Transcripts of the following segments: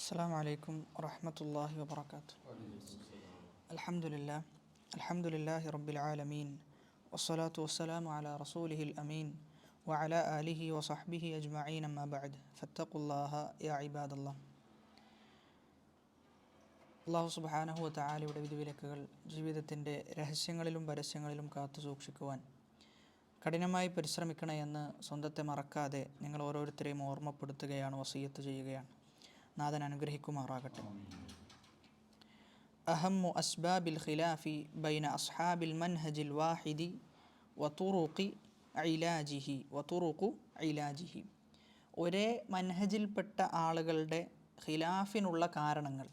السلام عليكم ورحمة الله وبركاته. الحمد لله رب العالمين والصلاة والسلام على رسوله الأمين وعلى آله وصحبه أجمعين أما بعد فاتقوا الله يا عباد الله. അള്ളാഹു സുബ്ഹാനഹു വ തആലയുടെ വിധിവിലക്കുകൾ ജീവിതത്തിൻ്റെ രഹസ്യങ്ങളിലും പരസ്യങ്ങളിലും കാത്തു സൂക്ഷിക്കുവാൻ കഠിനമായി പരിശ്രമിക്കണമെന്ന് സ്വന്തത്തെ മറക്കാതെ നിങ്ങൾ ഓരോരുത്തരെയും ഓർമ്മപ്പെടുത്തുകയാണ്, വസിയത്ത് ചെയ്യുകയാണ്. നാഥൻ അനുഗ്രഹിക്കുമാറാകട്ടെ. അഹമ്മു അസ്ബാബിൽ ഖിലാഫി ബൈന അസ്ഹാബിൽ മൻഹജിൽ വാഹിദി വതുറുഖി ഇലാജിഹി. ഒരേ മൻഹജിൽപ്പെട്ട ആളുകളുടെ ഖിലാഫിനുള്ള കാരണങ്ങൾ,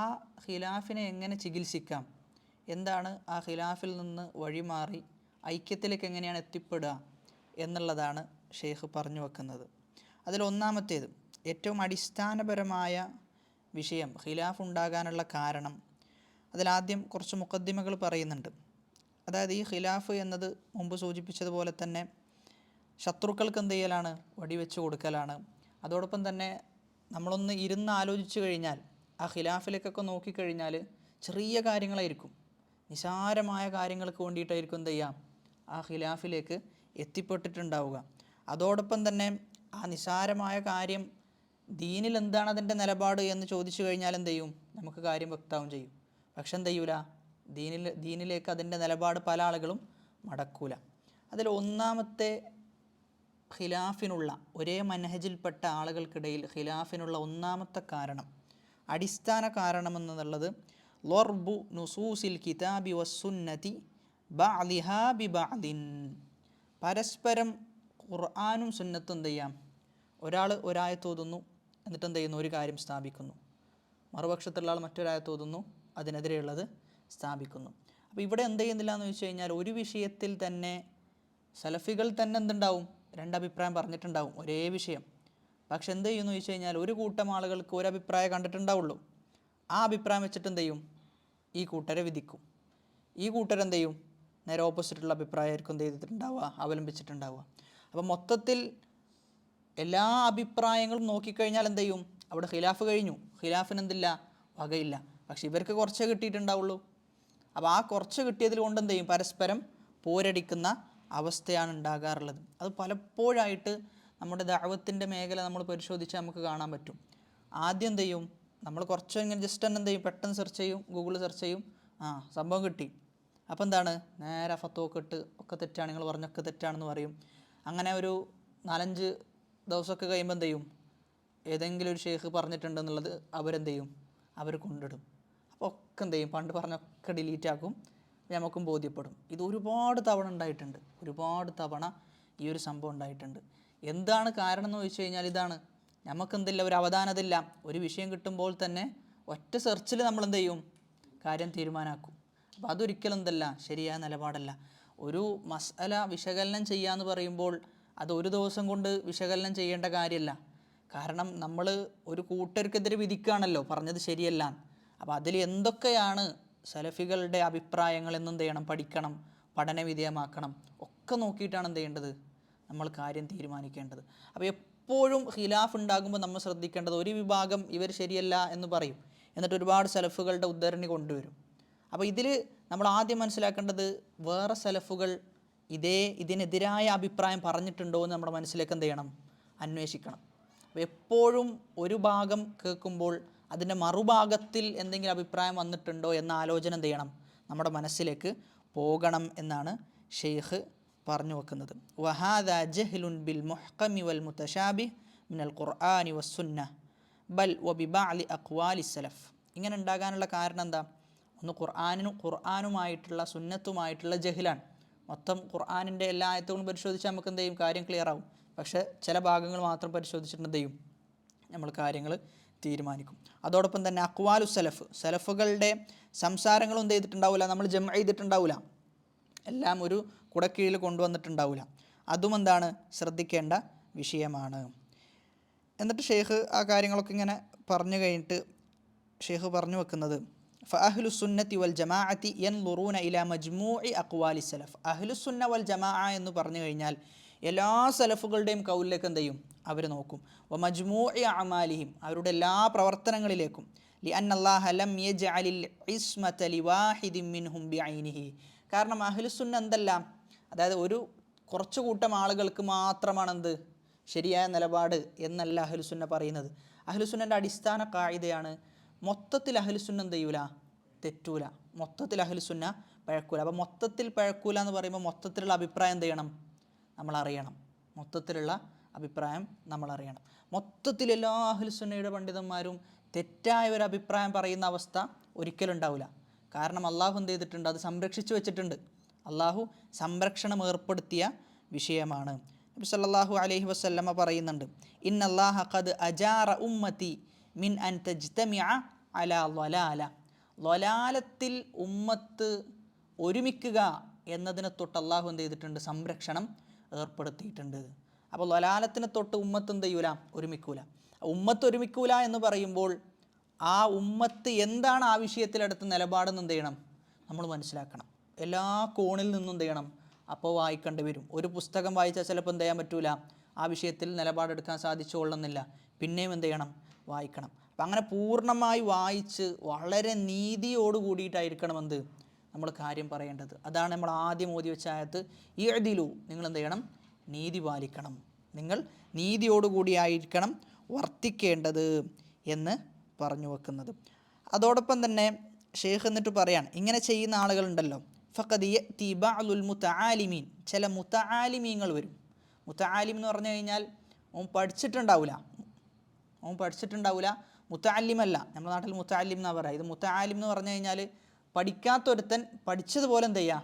ആ ഖിലാഫിനെ എങ്ങനെ ചികിത്സിക്കാം, എന്താണ് ആ ഖിലാഫിൽ നിന്ന് വഴിമാറി ഐക്യത്തിലേക്ക് എങ്ങനെയാണ് എത്തിപ്പെടുക എന്നുള്ളതാണ് ഷെയ്ഖ് പറഞ്ഞു വെക്കുന്നത്. അതിലൊന്നാമത്തേത്, ഏറ്റവും അടിസ്ഥാനപരമായ വിഷയം ഖിലാഫ് ഉണ്ടാകാനുള്ള കാരണം. അതിലാദ്യം കുറച്ച് മുഖദ്ദിമകൾ പറയുന്നുണ്ട്. അതായത് ഈ ഖിലാഫ് എന്നത് മുമ്പ് സൂചിപ്പിച്ചതുപോലെ തന്നെ ശത്രുക്കൾക്ക് എന്ത് ചെയ്യലാണ്, വടിവെച്ച് കൊടുക്കലാണ്. അതോടൊപ്പം തന്നെ നമ്മളൊന്ന് ഇരുന്ന് ആലോചിച്ച് കഴിഞ്ഞാൽ, ആ ഖിലാഫിലേക്കൊക്കെ നോക്കിക്കഴിഞ്ഞാൽ ചെറിയ കാര്യങ്ങളായിരിക്കും, നിസാരമായ കാര്യങ്ങൾക്ക് വേണ്ടിയിട്ടായിരിക്കും എന്ത് ചെയ്യാം, ആ ഖിലാഫിലേക്ക് എത്തിപ്പെട്ടിട്ടുണ്ടാവുക. അതോടൊപ്പം തന്നെ ആ നിസാരമായ കാര്യം ദീനിൽ എന്താണ് അതിൻ്റെ നിലപാട് എന്ന് ചോദിച്ചു കഴിഞ്ഞാൽ എന്ത് ചെയ്യും, നമുക്ക് കാര്യം വ്യക്തമാവും ചെയ്യും. പക്ഷെ എന്ത് ചെയ്യൂല, ദീനിലേക്ക് അതിൻ്റെ നിലപാട് പല ആളുകളും മടക്കൂല. അതിൽ ഒന്നാമത്തെ ഖിലാഫിനുള്ള, ഒരേ മനഹജിൽപ്പെട്ട ആളുകൾക്കിടയിൽ ഖിലാഫിനുള്ള ഒന്നാമത്തെ കാരണം, അടിസ്ഥാന കാരണമെന്നുള്ളത് ലർബു നുസൂസിൽ കിതാബി വസ്സുന്നതി ബഅദിഹാ ബിബഅദിൻ. പരസ്പരം ഖുർആനും സുന്നത്തും എന്ത് ചെയ്യാം, ഒരാൾ ഒരായത്ത് ഓതുന്നു, എന്നിട്ട് എന്ത് ചെയ്യുന്നു, ഒരു കാര്യം സ്ഥാപിക്കുന്നു. മറുപക്ഷത്തുള്ള ആൾ മറ്റൊരായത്ത് ഓതുന്നു, അതിനെതിരെയുള്ളത് സ്ഥാപിക്കുന്നു. അപ്പോൾ ഇവിടെ എന്ത് ചെയ്യുന്നില്ല എന്ന് ചോദിച്ചു കഴിഞ്ഞാൽ, ഒരു വിഷയത്തിൽ തന്നെ സലഫികൾ തന്നെ എന്തുണ്ടാവും, രണ്ടഭിപ്രായം പറഞ്ഞിട്ടുണ്ടാവും ഒരേ വിഷയം. പക്ഷെ എന്ത് ചെയ്യുന്നു ചോദിച്ചു കഴിഞ്ഞാൽ, ഒരു കൂട്ടം ആളുകൾക്ക് ഒരഭിപ്രായം കണ്ടിട്ടുണ്ടാവുള്ളൂ. ആ അഭിപ്രായം വെച്ചിട്ട് എന്ത് ചെയ്യും, ഈ കൂട്ടരെ വിധിക്കും. ഈ കൂട്ടരെന്ത് ചെയ്യും, നേരെ ഓപ്പോസിറ്റുള്ള അഭിപ്രായമായിരിക്കും എന്ത് ചെയ്തിട്ടുണ്ടാവുക, അവലംബിച്ചിട്ടുണ്ടാവുക. അപ്പം മൊത്തത്തിൽ എല്ലാ അഭിപ്രായങ്ങളും നോക്കിക്കഴിഞ്ഞാൽ എന്ത് ചെയ്യും, അവിടെ ഖിലാഫ് കഴിഞ്ഞു, ഖിലാഫിന് എന്തില്ല, വകയില്ല. പക്ഷെ ഇവർക്ക് കുറച്ചേ കിട്ടിയിട്ടുണ്ടാവുള്ളൂ. അപ്പോൾ ആ കുറച്ച് കിട്ടിയതിൽ കൊണ്ട് എന്ത് ചെയ്യും, പരസ്പരം പോരടിക്കുന്ന അവസ്ഥയാണ് ഉണ്ടാകാറുള്ളത്. അത് പലപ്പോഴായിട്ട് നമ്മുടെ ദഅവത്തിൻ്റെ മേഖല നമ്മൾ പരിശോധിച്ചാൽ നമുക്ക് കാണാൻ പറ്റും. ആദ്യം എന്ത് ചെയ്യും, നമ്മൾ കുറച്ച് ഇങ്ങനെ ജസ്റ്റ് തന്നെ എന്ത് ചെയ്യും, പെട്ടെന്ന് സെർച്ച് ചെയ്യും, ഗൂഗിളിൽ സെർച്ച് ചെയ്യും, സംഭവം കിട്ടി. അപ്പോൾ എന്താണ്, നേരെ ഫത്വയൊക്കെ ഇട്ട് ഒക്കെ തെറ്റാണ്, നിങ്ങൾ പറഞ്ഞൊക്കെ തെറ്റാണെന്ന് പറയും. അങ്ങനെ ഒരു 4-5 ദിവസമൊക്കെ കഴിയുമ്പോൾ എന്ത് ചെയ്യും, ഏതെങ്കിലും ഒരു ഷെയ്ഖ് പറഞ്ഞിട്ടുണ്ടെന്നുള്ളത് അവരെന്ത് ചെയ്യും, അവർ കൊണ്ടിടും. അപ്പോൾ ഒക്കെ എന്ത് ചെയ്യും, പണ്ട് പറഞ്ഞൊക്കെ ഡിലീറ്റ് ആക്കും, നമുക്കും ബോധ്യപ്പെടും. ഇത് ഒരുപാട് തവണ ഉണ്ടായിട്ടുണ്ട്, ഒരുപാട് തവണ ഈ ഒരു സംഭവം ഉണ്ടായിട്ടുണ്ട്. എന്താണ് കാരണം എന്ന് ചോദിച്ചു കഴിഞ്ഞാൽ ഇതാണ്, നമുക്കെന്തില്ല, ഒരു അവധാനതില്ല. ഒരു വിഷയം കിട്ടുമ്പോൾ തന്നെ ഒറ്റ സെർച്ചിൽ നമ്മൾ എന്ത് ചെയ്യും, കാര്യം തീരുമാനമാക്കും. അപ്പോൾ അതൊരിക്കലും എന്തല്ല, ശരിയായ നിലപാടല്ല. ഒരു മസ്അല വിശകലനം ചെയ്യാന്ന് പറയുമ്പോൾ അത് ഒരു ദിവസം കൊണ്ട് വിശകലനം ചെയ്യേണ്ട കാര്യമല്ല. കാരണം നമ്മൾ ഒരു കൂട്ടർക്കെതിരെ വിധിക്കുകയാണല്ലോ, പറഞ്ഞത് ശരിയല്ല. അപ്പോൾ അതിൽ എന്തൊക്കെയാണ് സലഫികളുടെ അഭിപ്രായങ്ങൾ എന്നെന്ത് ചെയ്യണം, പഠിക്കണം, പഠനവിധേയമാക്കണം. ഒക്കെ നോക്കിയിട്ടാണ് എന്ത് ചെയ്യേണ്ടത്, നമ്മൾ കാര്യം തീരുമാനിക്കേണ്ടത്. അപ്പോൾ എപ്പോഴും ഖിലാഫ് ഉണ്ടാകുമ്പോൾ നമ്മൾ ശ്രദ്ധിക്കേണ്ടത്, ഒരു വിഭാഗം ഇവർ ശരിയല്ല എന്ന് പറയും, എന്നിട്ട് ഒരുപാട് സലഫുകളുടെ ഉദ്ധരണി കൊണ്ടുവരും. അപ്പോൾ ഇതിൽ നമ്മൾ ആദ്യം മനസ്സിലാക്കേണ്ടത്, വേറെ സലഫുകൾ ഇതിനെതിരായ അഭിപ്രായം പറഞ്ഞിട്ടുണ്ടോ എന്ന് നമ്മുടെ മനസ്സിലേക്ക് എന്ത് ചെയ്യണം, അന്വേഷിക്കണം. അപ്പോൾ എപ്പോഴും ഒരു ഭാഗം കേൾക്കുമ്പോൾ അതിൻ്റെ മറുഭാഗത്തിൽ എന്തെങ്കിലും അഭിപ്രായം വന്നിട്ടുണ്ടോ എന്ന ആലോചന എന്ത് ചെയ്യണം, നമ്മുടെ മനസ്സിലേക്ക് പോകണം എന്നാണ് ഷെയ്ഖ് പറഞ്ഞു വെക്കുന്നത്. വഹാദാ ജഹ്ലുൻ ബിൽ മുഹ്കമി വൽ മുതശാബിഹ് മിനൽ ഖുർആനി വസ്സുന്നഹ് ബൽ വബിബഅദി അഖ്വാലി സലഫ്. ഇങ്ങനെ ഉണ്ടാകാനുള്ള കാരണം എന്താ, ഒന്ന് ഖുർആനുമായിട്ടുള്ള സുന്നത്തുമായിട്ടുള്ള ജഹ്ലാണ്. മൊത്തം ഖുർആനിൻ്റെ എല്ലാ ആയത്തുകളും പരിശോധിച്ചാൽ നമുക്ക് എന്ത് ചെയ്യും, കാര്യം ക്ലിയർ ആവും. പക്ഷേ ചില ഭാഗങ്ങൾ മാത്രം പരിശോധിച്ചിട്ട് എന്ത് ചെയ്യും, നമ്മൾ കാര്യങ്ങൾ തീരുമാനിക്കും. അതോടൊപ്പം തന്നെ അഖ്വാലു സലഫുകളുടെ സംസാരങ്ങളും എന്ത് ചെയ്തിട്ടുണ്ടാവില്ല, നമ്മൾ ജമ ചെയ്തിട്ടുണ്ടാവില്ല, എല്ലാം ഒരു കുടക്കീഴിൽ കൊണ്ടുവന്നിട്ടുണ്ടാവില്ല. അതും എന്താണ്, ശ്രദ്ധിക്കേണ്ട വിഷയമാണ്. എന്നിട്ട് ഷെയ്ഖ് ആ കാര്യങ്ങളൊക്കെ ഇങ്ങനെ പറഞ്ഞു കഴിഞ്ഞിട്ട് ഷെയ്ഖ് പറഞ്ഞു വെക്കുന്നത്, ഫഅഹ്ലു സുന്നത്തി വൽ ജമാഅത്തി യൻളുറൂന ഇലാ മജ്മൂഇ അഖ്വാലി സലഫ്. അഹ്ലുസുന്ന വൽ ജമാഅ എന്ന് പറഞ്ഞു കഴിഞ്ഞാൽ എല്ലാ സലഫുകളുടെയും കൗലിലേക്ക് എന്ത് ചെയ്യും? അവർ നോക്കും. വ മജ്മൂഇ അമാലിഹിം, അവരുടെ എല്ലാ പ്രവർത്തനങ്ങളിലേക്കും. ലിഅന്നല്ലാഹ ലം യജ്അലിൽ ഇസ്മത ലിവാഹിദിൻ മിൻഹും ബിഐനിഹി, കാരണം അഹ്ലുസുന്ന എന്തല്ല, അതായത് ഒരു കുറച്ചു കൂട്ടം ആളുകൾക്ക് മാത്രമാണ് എന്ത് ശരിയായ നിലപാട് എന്നല്ല അഹ്ലുസുന്ന പറയുന്നത്. അഹ്ലുസുന്നൻ്റെ അടിസ്ഥാന കായികയാണ് മൊത്തത്തിൽ അഹ്ലുസുന്ന എന്ത് ചെയ്യൂല, തെറ്റൂല. മൊത്തത്തിൽ അഹ്ലുസുന്ന പഴക്കൂല. അപ്പോൾ മൊത്തത്തിൽ പഴക്കൂല എന്ന് പറയുമ്പോൾ മൊത്തത്തിലുള്ള അഭിപ്രായം എന്ത് ചെയ്യണം? നമ്മൾ അറിയണം. മൊത്തത്തിലുള്ള അഭിപ്രായം നമ്മൾ അറിയണം. മൊത്തത്തിൽ എല്ലാ അഹ്ലുസുന്നയുടെ പണ്ഡിതന്മാരും തെറ്റായ ഒരു അഭിപ്രായം പറയുന്ന അവസ്ഥ ഒരിക്കലും ഉണ്ടാവില്ല. കാരണം അള്ളാഹു എന്ത് ചെയ്തിട്ടുണ്ട്? അത് സംരക്ഷിച്ചു വെച്ചിട്ടുണ്ട്. അള്ളാഹു സംരക്ഷണം ഏർപ്പെടുത്തിയ വിഷയമാണ്. നബി സല്ലല്ലാഹു അലൈഹി വസല്ലമ പറയുന്നുണ്ട്, ഇന്നല്ലാഹ ഖദ് അജാറ ഉമ്മത്തി മിൻ അൻ തജ്തമിഅ അലാ ളലാല, ളലാലത്തിൽ ഉമ്മത്ത് ഒരുമിക്കുക എന്നതിനെ തൊട്ട് അള്ളാഹു എന്ത് ചെയ്തിട്ടുണ്ട്? സംരക്ഷണം ഏർപ്പെടുത്തിയിട്ടുണ്ട്. അപ്പോൾ ളലാലത്തിനെ തൊട്ട് ഉമ്മത്ത് എന്ത് ചെയ്യൂല? ഒരുമിക്കൂല. ഉമ്മത്ത് ഒരുമിക്കൂല എന്ന് പറയുമ്പോൾ ആ ഉമ്മത്ത് എന്താണ് ആ വിഷയത്തിലെടുത്ത നിലപാടെന്ന് എന്ത് ചെയ്യണം? നമ്മൾ മനസ്സിലാക്കണം. എല്ലാ കോണിൽ നിന്നും എന്ത് ചെയ്യണം? അപ്പോൾ വായിക്കേണ്ടി വരും. ഒരു പുസ്തകം വായിച്ചാൽ ചിലപ്പോൾ എന്ത് ചെയ്യാൻ പറ്റൂല, ആ വിഷയത്തിൽ നിലപാടെടുക്കാൻ സാധിച്ചുകൊള്ളുന്നില്ല. പിന്നെയും എന്ത് ചെയ്യണം? വായിക്കണം. അപ്പം അങ്ങനെ പൂർണ്ണമായി വായിച്ച് വളരെ നീതിയോട് കൂടിയിട്ടായിരിക്കണം എന്ത് നമ്മൾ കാര്യം പറയേണ്ടത്. അതാണ് നമ്മൾ ആദ്യം ഓതി വെച്ച ആയത്ത്, ഇഅ്ദിലു, നിങ്ങൾ എന്ത് ചെയ്യണം? നീതി പാലിക്കണം. നിങ്ങൾ നീതിയോടുകൂടിയായിരിക്കണം വർത്തിക്കേണ്ടത് എന്ന് പറഞ്ഞു വെക്കുന്നത്. അതോടൊപ്പം തന്നെ ഷെയ്ഖ് എന്നിട്ട് പറയാണ്, ഇങ്ങനെ ചെയ്യുന്ന ആളുകളുണ്ടല്ലോ, ഫഖദ് യഅതി ബഅ്ദുൽ മുതആലിമീൻ, ചില മുതആലിമീങ്ങൾ വരും. മുതആലിം എന്ന് പറഞ്ഞു കഴിഞ്ഞാൽ ഓൻ പഠിച്ചിട്ടുണ്ടാവില്ല, മുതഅല്ലിമല്ല. നമ്മുടെ നാട്ടിൽ മുതഅല്ലിം എന്നാണ് പറയുക. ഇത് മുതആലിം എന്ന് പറഞ്ഞു കഴിഞ്ഞാൽ പഠിക്കാത്തൊരുത്തൻ പഠിച്ചതുപോലെ എന്ത് ചെയ്യുക?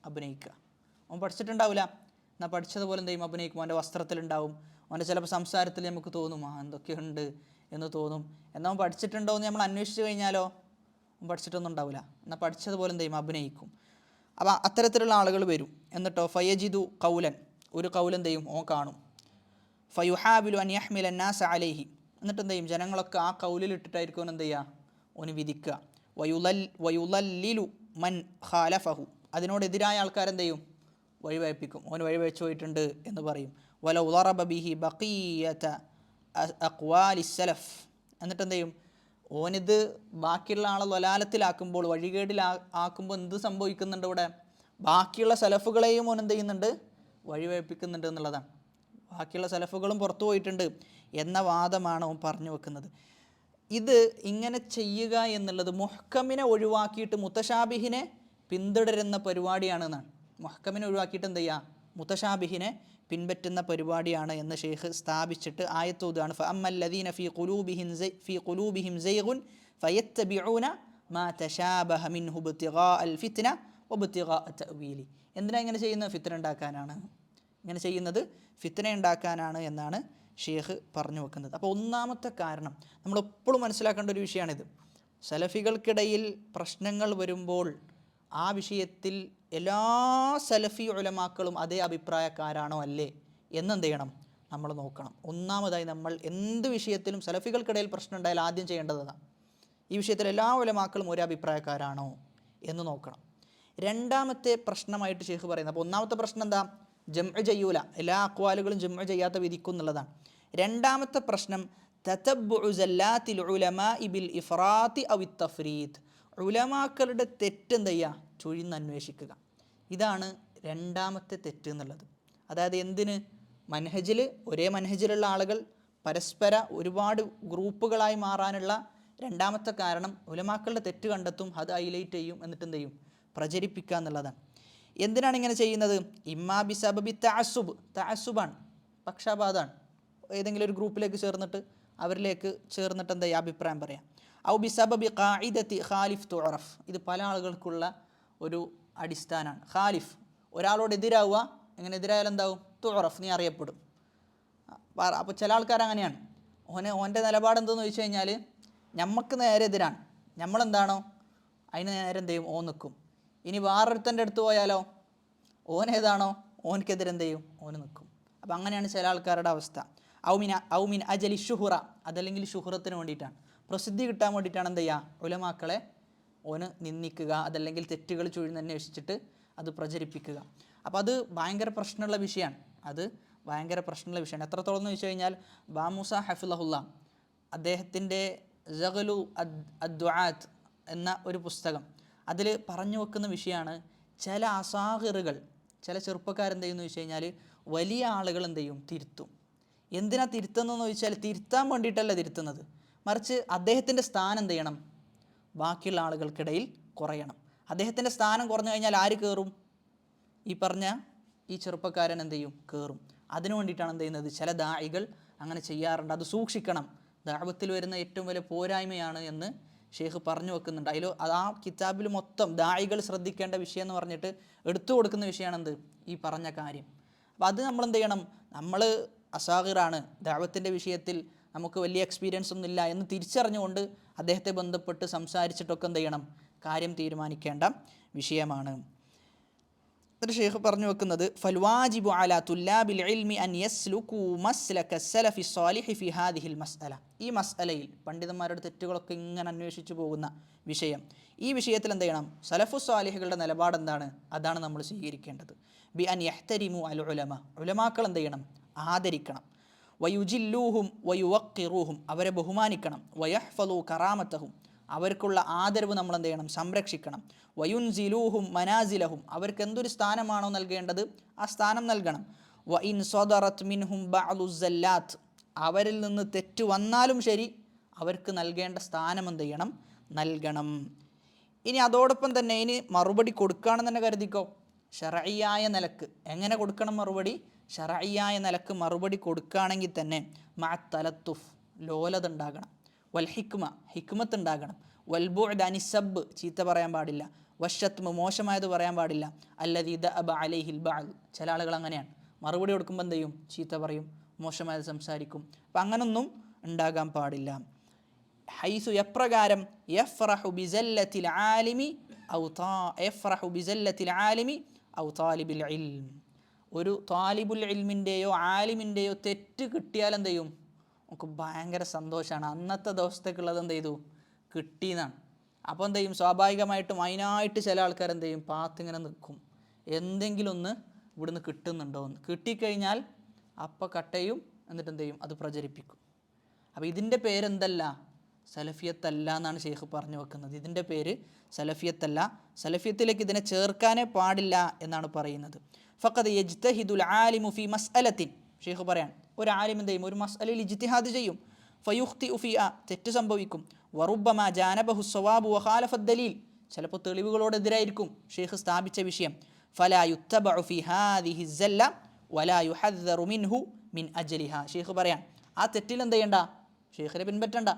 അഭിനയിക്കുക. ഓൻ പഠിച്ചിട്ടുണ്ടാവില്ല, എന്നാൽ പഠിച്ചതുപോലെ എന്ത് ചെയ്യും? അഭിനയിക്കും. അവൻ്റെ വസ്ത്രത്തിലുണ്ടാവും, അവൻ്റെ ചിലപ്പോൾ സംസാരത്തിൽ നമുക്ക് തോന്നും എന്തൊക്കെയുണ്ട് എന്ന് തോന്നും. എന്നാൽ അവൻ പഠിച്ചിട്ടുണ്ടോ എന്ന് നമ്മൾ അന്വേഷിച്ച് കഴിഞ്ഞാലോ അവൻ പഠിച്ചിട്ടൊന്നും ഉണ്ടാവില്ല, എന്നാൽ പഠിച്ചതുപോലെ എന്ത് ചെയ്യും? അഭിനയിക്കും. അപ്പോൾ അത്തരത്തിലുള്ള ആളുകൾ വരും. എന്നിട്ടോ ഫയജിദു കൗലൻ, ഒരു കൗൽ എന്ത് ചെയ്യും? ഓൻ കാണും. ഫയുഹാബിലു അൻ യഹ്മില നാസ അലൈഹി, എന്നിട്ട് എന്ത് ചെയ്യും? ജനങ്ങളൊക്കെ ആ കൗലിലിട്ടിട്ടായിരിക്കും എന്ത് ചെയ്യുക? ഓന് വിധിക്കുക. വയുലല്ലിലു മൻ ഖാലഫഹു, അതിനോടെതിരായ ആൾക്കാരെന്ത് ചെയ്യും? വഴിവയ്പ്പിക്കും. ഓന് വഴിവെച്ചു പോയിട്ടുണ്ട് എന്ന് പറയും. വലൗ ളറബ ബിഹി ബഖിയത അഖ്വാലി സലഫ്, എന്നിട്ട് എന്ത് ചെയ്യും? ഓനിത് ബാക്കിയുള്ള ആളെ ളലാലത്തിലാക്കുമ്പോൾ, വഴികേടിലാക്കുമ്പോൾ എന്ത് സംഭവിക്കുന്നുണ്ട്? ഇവിടെ ബാക്കിയുള്ള സലഫുകളെയും ഓൻ എന്ത് ചെയ്യുന്നുണ്ട്? വഴിവയ്പ്പിക്കുന്നുണ്ട് എന്നുള്ളതാണ്. ബാക്കിയുള്ള സലഫുകളും പുറത്തു പോയിട്ടുണ്ട് എന്ന വാദമാണ് ഓൻ പറഞ്ഞു വെക്കുന്നത്. ഇത് ഇങ്ങനെ ചെയ്യുക എന്നുള്ളത് മുഹ്കമിനെ ഒഴിവാക്കിയിട്ട് മുത്തശാബിഹിനെ പിന്തുടരുന്ന പരിപാടിയാണെന്നാണ്. മുഹ്കമിനെ ഒഴിവാക്കിയിട്ട് എന്ത് ചെയ്യുക? മുത്തശാബിഹിനെ പിൻപറ്റുന്ന പരിപാടിയാണ് എന്ന് ഷെയ്ഖ് സ്ഥാപിച്ചിട്ട് ആയത്തോതാണ്, ഫഅമ്മല്ലദീന ഫീ ഖുലൂബിഹിം സൈഗുൻ ഫയത്തബിഊന മാ തശാബഹ മിൻഹു ഇബ്തിഗാഅൽ ഫിത്ന വബ്തിഗാഅ തഅവീലി. എന്തിനാ ഇങ്ങനെ ചെയ്യുന്നത്? ഫിത്ന ഉണ്ടാക്കാനാണ്. ഇങ്ങനെ ചെയ്യുന്നത് ഫിത്ന ഉണ്ടാക്കാനാണ് എന്നാണ് ഷെയ്ഖ് പറഞ്ഞു വെക്കുന്നത്. അപ്പോൾ ഒന്നാമത്തെ കാരണം നമ്മളെപ്പോഴും മനസ്സിലാക്കേണ്ട ഒരു വിഷയമാണിത്. സലഫികൾക്കിടയിൽ പ്രശ്നങ്ങൾ വരുമ്പോൾ ആ വിഷയത്തിൽ എല്ലാ സലഫി ഉലമാക്കളും അതേ അഭിപ്രായക്കാരാണോ അല്ലേ എന്നെന്ത് ചെയ്യണം? നമ്മൾ നോക്കണം. ഒന്നാമതായി നമ്മൾ എന്ത് വിഷയത്തിലും സലഫികൾക്കിടയിൽ പ്രശ്നം ഉണ്ടായാൽ ആദ്യം ചെയ്യേണ്ടതാണ് ഈ വിഷയത്തിൽ എല്ലാ ഉലമാക്കളും ഒരേ അഭിപ്രായക്കാരാണോ എന്ന് നോക്കണം. രണ്ടാമത്തെ പ്രശ്നമായിട്ട് ഷെയ്ഖ് പറയുന്നത്, അപ്പോൾ ഒന്നാമത്തെ പ്രശ്നം എന്താ? ജംഅ് ചെയ്യൂല, എല്ലാ അക്വാലുകളും ജംഅ് ചെയ്യാത്ത വിധിക്കും എന്നുള്ളതാണ്. രണ്ടാമത്തെ പ്രശ്നം തതബ്ബുഉ സല്ലാത്തിൽ ഉലമാഇ ബിൽ ഇഫ്റാത്തി ഔ തഫ്രീത്ത്, ഉലമാക്കളുടെ തെറ്റ് എന്ത് ചെയ്യുക? ചുഴിന്നന്വേഷിക്കുക. ഇതാണ് രണ്ടാമത്തെ തെറ്റ് എന്നുള്ളത്. അതായത് എന്തിന്? മനഹജിൽ, ഒരേ മനഹജിലുള്ള ആളുകൾ പരസ്പര ഒരുപാട് ഗ്രൂപ്പുകളായി മാറാനുള്ള രണ്ടാമത്തെ കാരണം ഉലമാക്കളുടെ തെറ്റ് കണ്ടെത്തും, അത് ഹൈലൈറ്റ് ചെയ്യും, എന്നിട്ട് എന്ത് ചെയ്യും? പ്രചരിപ്പിക്കുക എന്നുള്ളതാണ്. എന്തിനാണ് ഇങ്ങനെ ചെയ്യുന്നത്? ഇമ്മാ ബിസബബി തഅസ്സുബ്, തഅസ്സുബാണ്, പക്ഷാപാതമാണ്. ഏതെങ്കിലും ഒരു ഗ്രൂപ്പിലേക്ക് ചേർന്നിട്ട് അവരിലേക്ക് ചേർന്നിട്ട് എന്താ അഭിപ്രായം പറയാം. ഔ ബിസബബി ഖാഇദത്തി ഖാലിഫ് തുഅറഫ്, ഇത് പല ആളുകൾക്കുള്ള ഒരു അടിസ്ഥാനമാണ്. ഖാലിഫ്, ഒരാളോട് എതിരാവുക, എങ്ങനെ എതിരായാൽ എന്താവും? തുഅറഫ്, നീ അറിയപ്പെടും. അപ്പോൾ ചില ആൾക്കാർ അങ്ങനെയാണ്. ഓൻ്റെ നിലപാട് എന്തെന്ന് ചോദിച്ചു കഴിഞ്ഞാൽ നമുക്ക് നേരെ എതിരാണ്, നമ്മളെന്താണോ അതിന് നേരെ എന്ത് ചെയ്യും? ഓൻ നിൽക്കും. ഇനി വേറൊരുത്തൻ്റെ അടുത്ത് പോയാലോ ഓനേതാണോ ഓനക്കെതിരെ എന്ത് ചെയ്യും? ഓന് നിൽക്കും. അപ്പം അങ്ങനെയാണ് ചില ആൾക്കാരുടെ അവസ്ഥ. ഔമിൻ അജലി ഷുഹുറ, അതല്ലെങ്കിൽ ഷുഹുറത്തിന് വേണ്ടിയിട്ടാണ്, പ്രസിദ്ധി കിട്ടാൻ വേണ്ടിയിട്ടാണ് എന്ത് ചെയ്യുക? ഉലമാക്കളെ ഓന് നിന്ദിക്കുക, അതല്ലെങ്കിൽ തെറ്റുകൾ ചുഴിഞ്ഞന്വേഷിച്ചിട്ട് അത് പ്രചരിപ്പിക്കുക. അപ്പോൾ അത് ഭയങ്കര പ്രശ്നമുള്ള വിഷയമാണ്. അത് ഭയങ്കര പ്രശ്നമുള്ള വിഷയമാണ്. എത്രത്തോളം എന്ന് വെച്ച് കഴിഞ്ഞാൽ ബാമൂസ ഹഫിളഹുല്ല അദ്ദേഹത്തിൻ്റെ ജഗലു അദ്ദുആത്ത് എന്ന ഒരു പുസ്തകം, അതിൽ പറഞ്ഞു വെക്കുന്ന വിഷയമാണ് ചില അസാഹിറുകൾ, ചില ചെറുപ്പക്കാരെന്ത് ചെയ്യുമെന്ന് വെച്ച് കഴിഞ്ഞാൽ വലിയ ആളുകൾ എന്ത് ചെയ്യും, തിരുത്തും. എന്തിനാ തിരുത്തുന്നതെന്ന് ചോദിച്ചാൽ തിരുത്താൻ വേണ്ടിയിട്ടല്ല തിരുത്തുന്നത്, മറിച്ച് അദ്ദേഹത്തിൻ്റെ സ്ഥാനം എന്ത് ചെയ്യണം, ബാക്കിയുള്ള ആളുകൾക്കിടയിൽ കുറയണം. അദ്ദേഹത്തിൻ്റെ സ്ഥാനം കുറഞ്ഞു കഴിഞ്ഞാൽ ആര് കയറും? ഈ പറഞ്ഞ ഈ ചെറുപ്പക്കാരൻ എന്ത് ചെയ്യും, കയറും. അതിനു വേണ്ടിയിട്ടാണ് എന്ത് ചെയ്യുന്നത്, ചില ദാഇകൾ അങ്ങനെ ചെയ്യാറുണ്ട്. അത് സൂക്ഷിക്കണം, ദഅവത്തിൽ വരുന്ന ഏറ്റവും വലിയ പോരായ്മയാണ് എന്ന് ഷെയ്ഖ് പറഞ്ഞു വെക്കുന്നുണ്ട്. അതിൽ ആ കിതാബിൽ മൊത്തം ദാഇകൾ ശ്രദ്ധിക്കേണ്ട വിഷയം എന്ന് പറഞ്ഞിട്ട് എടുത്തു കൊടുക്കുന്ന വിഷയമാണ് എന്ത്, ഈ പറഞ്ഞ കാര്യം. അപ്പോൾ അത് നമ്മൾ എന്ത് ചെയ്യണം, നമ്മൾ അസാഗിറാണ്, ദഅവത്തിൻ്റെ വിഷയത്തിൽ നമുക്ക് വലിയ എക്സ്പീരിയൻസ് ഒന്നുമില്ല എന്ന് തിരിച്ചറിഞ്ഞുകൊണ്ട് അദ്ദേഹത്തെ ബന്ധപ്പെട്ട് സംസാരിച്ചിട്ടൊക്കെ എന്ത് ചെയ്യണം, കാര്യം തീരുമാനിക്കേണ്ട വിഷയമാണ്. എന്നിട്ട് ഷെയ്ഖ് പറഞ്ഞു വെക്കുന്നത് ഫൽവാജിബു അലാ തുല്ലാബിൽ ഇൽമി അൻ യസ്ലുകൂ മസ്ലക സലഫി സ്വാലിഹി ഫി ഹാദിഹിൽ മസ്അല. ഈ മസ്അലയിൽ പണ്ഡിതന്മാരുടെ തെറ്റുകളൊക്കെ ഇങ്ങനെ അന്വേഷിച്ചു പോകുന്ന വിഷയം, ഈ വിഷയത്തിൽ എന്ത് ചെയ്യണം, സലഫു സ്വാലിഹുകളുടെ നിലപാട് എന്താണ്, അതാണ് നമ്മൾ സ്വീകരിക്കേണ്ടത്. ബി അൻ യഹ്തരിമു അൽ ഉലമ, ഉലമാക്കൾ എന്ത് ചെയ്യണം, ആദരിക്കണം. വയുജില്ലൂഹും വയുവക്കിറൂഹും, അവരെ ബഹുമാനിക്കണം. വയഹ്ഫളു കറാമത്തഹും, അവർക്കുള്ള ആദരവ് നമ്മൾ എന്ത് ചെയ്യണം, സംരക്ഷിക്കണം. വയുൻസിലൂഹും മനാസിലഹും, അവർക്ക് എന്തൊരു സ്ഥാനമാണോ നൽകേണ്ടത് ആ സ്ഥാനം നൽകണം. വ ഇൻ സ്വദറത് മിൻഹും ബഅദു സല്ലാത്ത്, അവരിൽ നിന്ന് തെറ്റ് വന്നാലും ശരി അവർക്ക് നൽകേണ്ട സ്ഥാനം എന്ത് ചെയ്യണം, നൽകണം. ഇനി അതോടൊപ്പം തന്നെ ഇനി മറുപടി കൊടുക്കുകയാണെന്ന് തന്നെ കരുതിക്കോ, ശർഈയായ നിലക്ക് എങ്ങനെ കൊടുക്കണം മറുപടി, ശർഈയായ നിലക്ക് മറുപടി കൊടുക്കുകയാണെങ്കിൽ തന്നെ മഅ തലത്തുഫ്, ലോലത ഉണ്ടാകണം. വൽ ഹിക്മ, ഹിക്മത്ത് ഉണ്ടാകണം. വൽ ബുഅദ് അനിസബ്, ചീത്ത പറയാൻ പാടില്ല. വശത്മ, മോശമായത് പറയാൻ പാടില്ല. അല്ലദീ ദഅബ അലൈഹിൽ ബഅദ്, ചില ആളുകൾ അങ്ങനെയാണ്, മറുപടി കൊടുക്കുമ്പോൾ എന്ത് ചെയ്യും, ചീത്ത പറയും, മോശമായത് സംസാരിക്കും. അപ്പം അങ്ങനൊന്നും ഉണ്ടാകാൻ പാടില്ല. ഹൈസു, എപ്രകാരം യഫ്റഹു ബിസല്ലത്തിൽ ആലിമി ഔ താലിബിൽ ഇൽം, ഒരു താലിബുൽ ഇൽമിൻ്റെയോ ആലിമിൻ്റെയോ തെറ്റ് കിട്ടിയാൽ എന്ത് ചെയ്യും, നമുക്ക് ഭയങ്കര സന്തോഷമാണ്. അന്നത്തെ ദിവസത്തേക്കുള്ളത് എന്ത് ചെയ്തു, കിട്ടിയെന്നാണ്. അപ്പോൾ എന്ത് ചെയ്യും, സ്വാഭാവികമായിട്ടും അതിനായിട്ട് ചില ആൾക്കാർ എന്ത് ചെയ്യും, പാത്തിങ്ങനെ നിൽക്കും, എന്തെങ്കിലും ഒന്ന് ഇവിടുന്ന് കിട്ടുന്നുണ്ടോ എന്ന്. കിട്ടിക്കഴിഞ്ഞാൽ അപ്പം കട്ടയും, എന്നിട്ട് എന്ത് ചെയ്യും, അത് പ്രചരിപ്പിക്കും. അപ്പോൾ ഇതിൻ്റെ പേരെന്തല്ല, സലഫിയത്തല്ല എന്നാണ് ഷെയ്ഖ് പറഞ്ഞു വെക്കുന്നത്. ഇതിൻ്റെ പേര് സലഫിയത്തല്ല, സലഫിയത്തിലേക്ക് ഇതിനെ ചേർക്കാനേ പാടില്ല എന്നാണ് പറയുന്നത്. ഫഖദ് യജ്തഹിദുൽ ആലിമു ഫി മസ്അലത്തിൻ, ഷെയ്ഖ് പറയാൻ, ഒരു ആലിം എന്ത് ചെയ്യും, ഒരു മസ്അലയിൽ ഇജ്തിഹാദ് ചെയ്യും. ഫയുഖ്തിഉ ഫിഹാ, തെറ്റ് സംഭവിക്കും. വറുബ്ബമാ ജാനബഹു സ്വവാബു വഖാലഫ ദലീൽ, ചിലപ്പോൾ തെളിവുകളോടെതിരായിരിക്കും ഷെയ്ഖ് സ്ഥാപിച്ച വിഷയം. ഫലാ യുത്തബഉ ഫി ഹാദിഹി സല്ല വലാ യുഹദ്ദറു മിൻഹു മിൻ അജ്ലിഹാ, ഷെയ്ഖ് പറയാൻ, ആ തെറ്റിൽ എന്ത് ചെയ്യണ്ട, ഷെയ്ഖിനെ പിൻപറ്റണ്ട.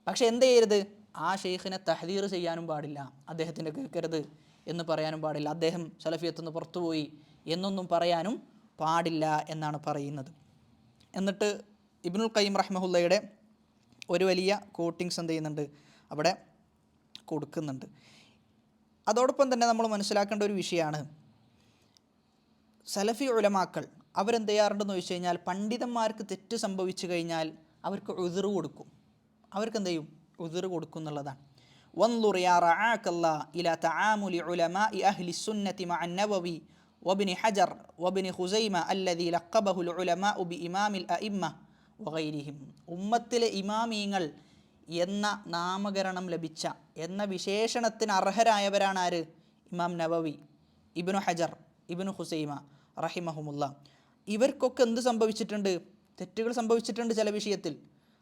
പക്ഷെ എന്ത് ചെയ്യരുത്, ആ ഷെയ്ഖിനെ തഹ്ദീർ ചെയ്യാനും പാടില്ല, അദ്ദേഹത്തിൻ്റെ കേൾക്കരുത് എന്ന് പറയാനും പാടില്ല, അദ്ദേഹം സലഫിയത്തുനിന്ന് പുറത്തുപോയി എന്നൊന്നും പറയാനും പാടില്ല എന്നാണ് പറയുന്നത്. എന്നിട്ട് ഇബ്നുൽ ഖയ്യിം റഹ്മഹുല്ലയുടെ ഒരു വലിയ കോട്ടിങ്സ് എന്ത് ചെയ്യുന്നുണ്ട്, അവിടെ കൊടുക്കുന്നുണ്ട്. അതോടൊപ്പം തന്നെ നമ്മൾ മനസ്സിലാക്കേണ്ട ഒരു വിഷയമാണ്, സലഫി ഉലമാക്കൾ അവരെന്ത് ചെയ്യാറുണ്ടെന്ന് ചോദിച്ചു കഴിഞ്ഞാൽ, പണ്ഡിതന്മാർക്ക് തെറ്റ് സംഭവിച്ചു കഴിഞ്ഞാൽ അവർക്ക് ഉദ്ർ കൊടുക്കും, അവർക്ക് എന്ത് ചെയ്യും, ഉദ്ർ കൊടുക്കും എന്നുള്ളതാണ്. വൻളുർ യാ റആകല്ലാ ഇലാ തആമുലി ഉലമാഇ അഹ്ലി സുന്നതി മഅ നവവി വബ്നി ഹജർ വബ്നി ഖുസൈമ അല്ലദീ ലഖബഹുൽ ഉലമാഉ ബി ഇമാമിൽ അഇമ്മ വഗൈരിഹിം, ഉമ്മത്തിലെ ഇമാമീങ്ങൾ എന്ന നാമകരണം ലഭിച്ച, എന്ന വിശേഷണത്തിന് അർഹരായവരാണ് ആര്, ഇമാം നവവി, ഇബ്നു ഹജർ, ഇബ്നു ഖുസൈമ റഹിമഹുമുല്ല. ഇവർക്കൊക്കെ എന്ത് സംഭവിച്ചിട്ടുണ്ട്, തെറ്റുകൾ സംഭവിച്ചിട്ടുണ്ട്. ചില വിഷയത്തിൽ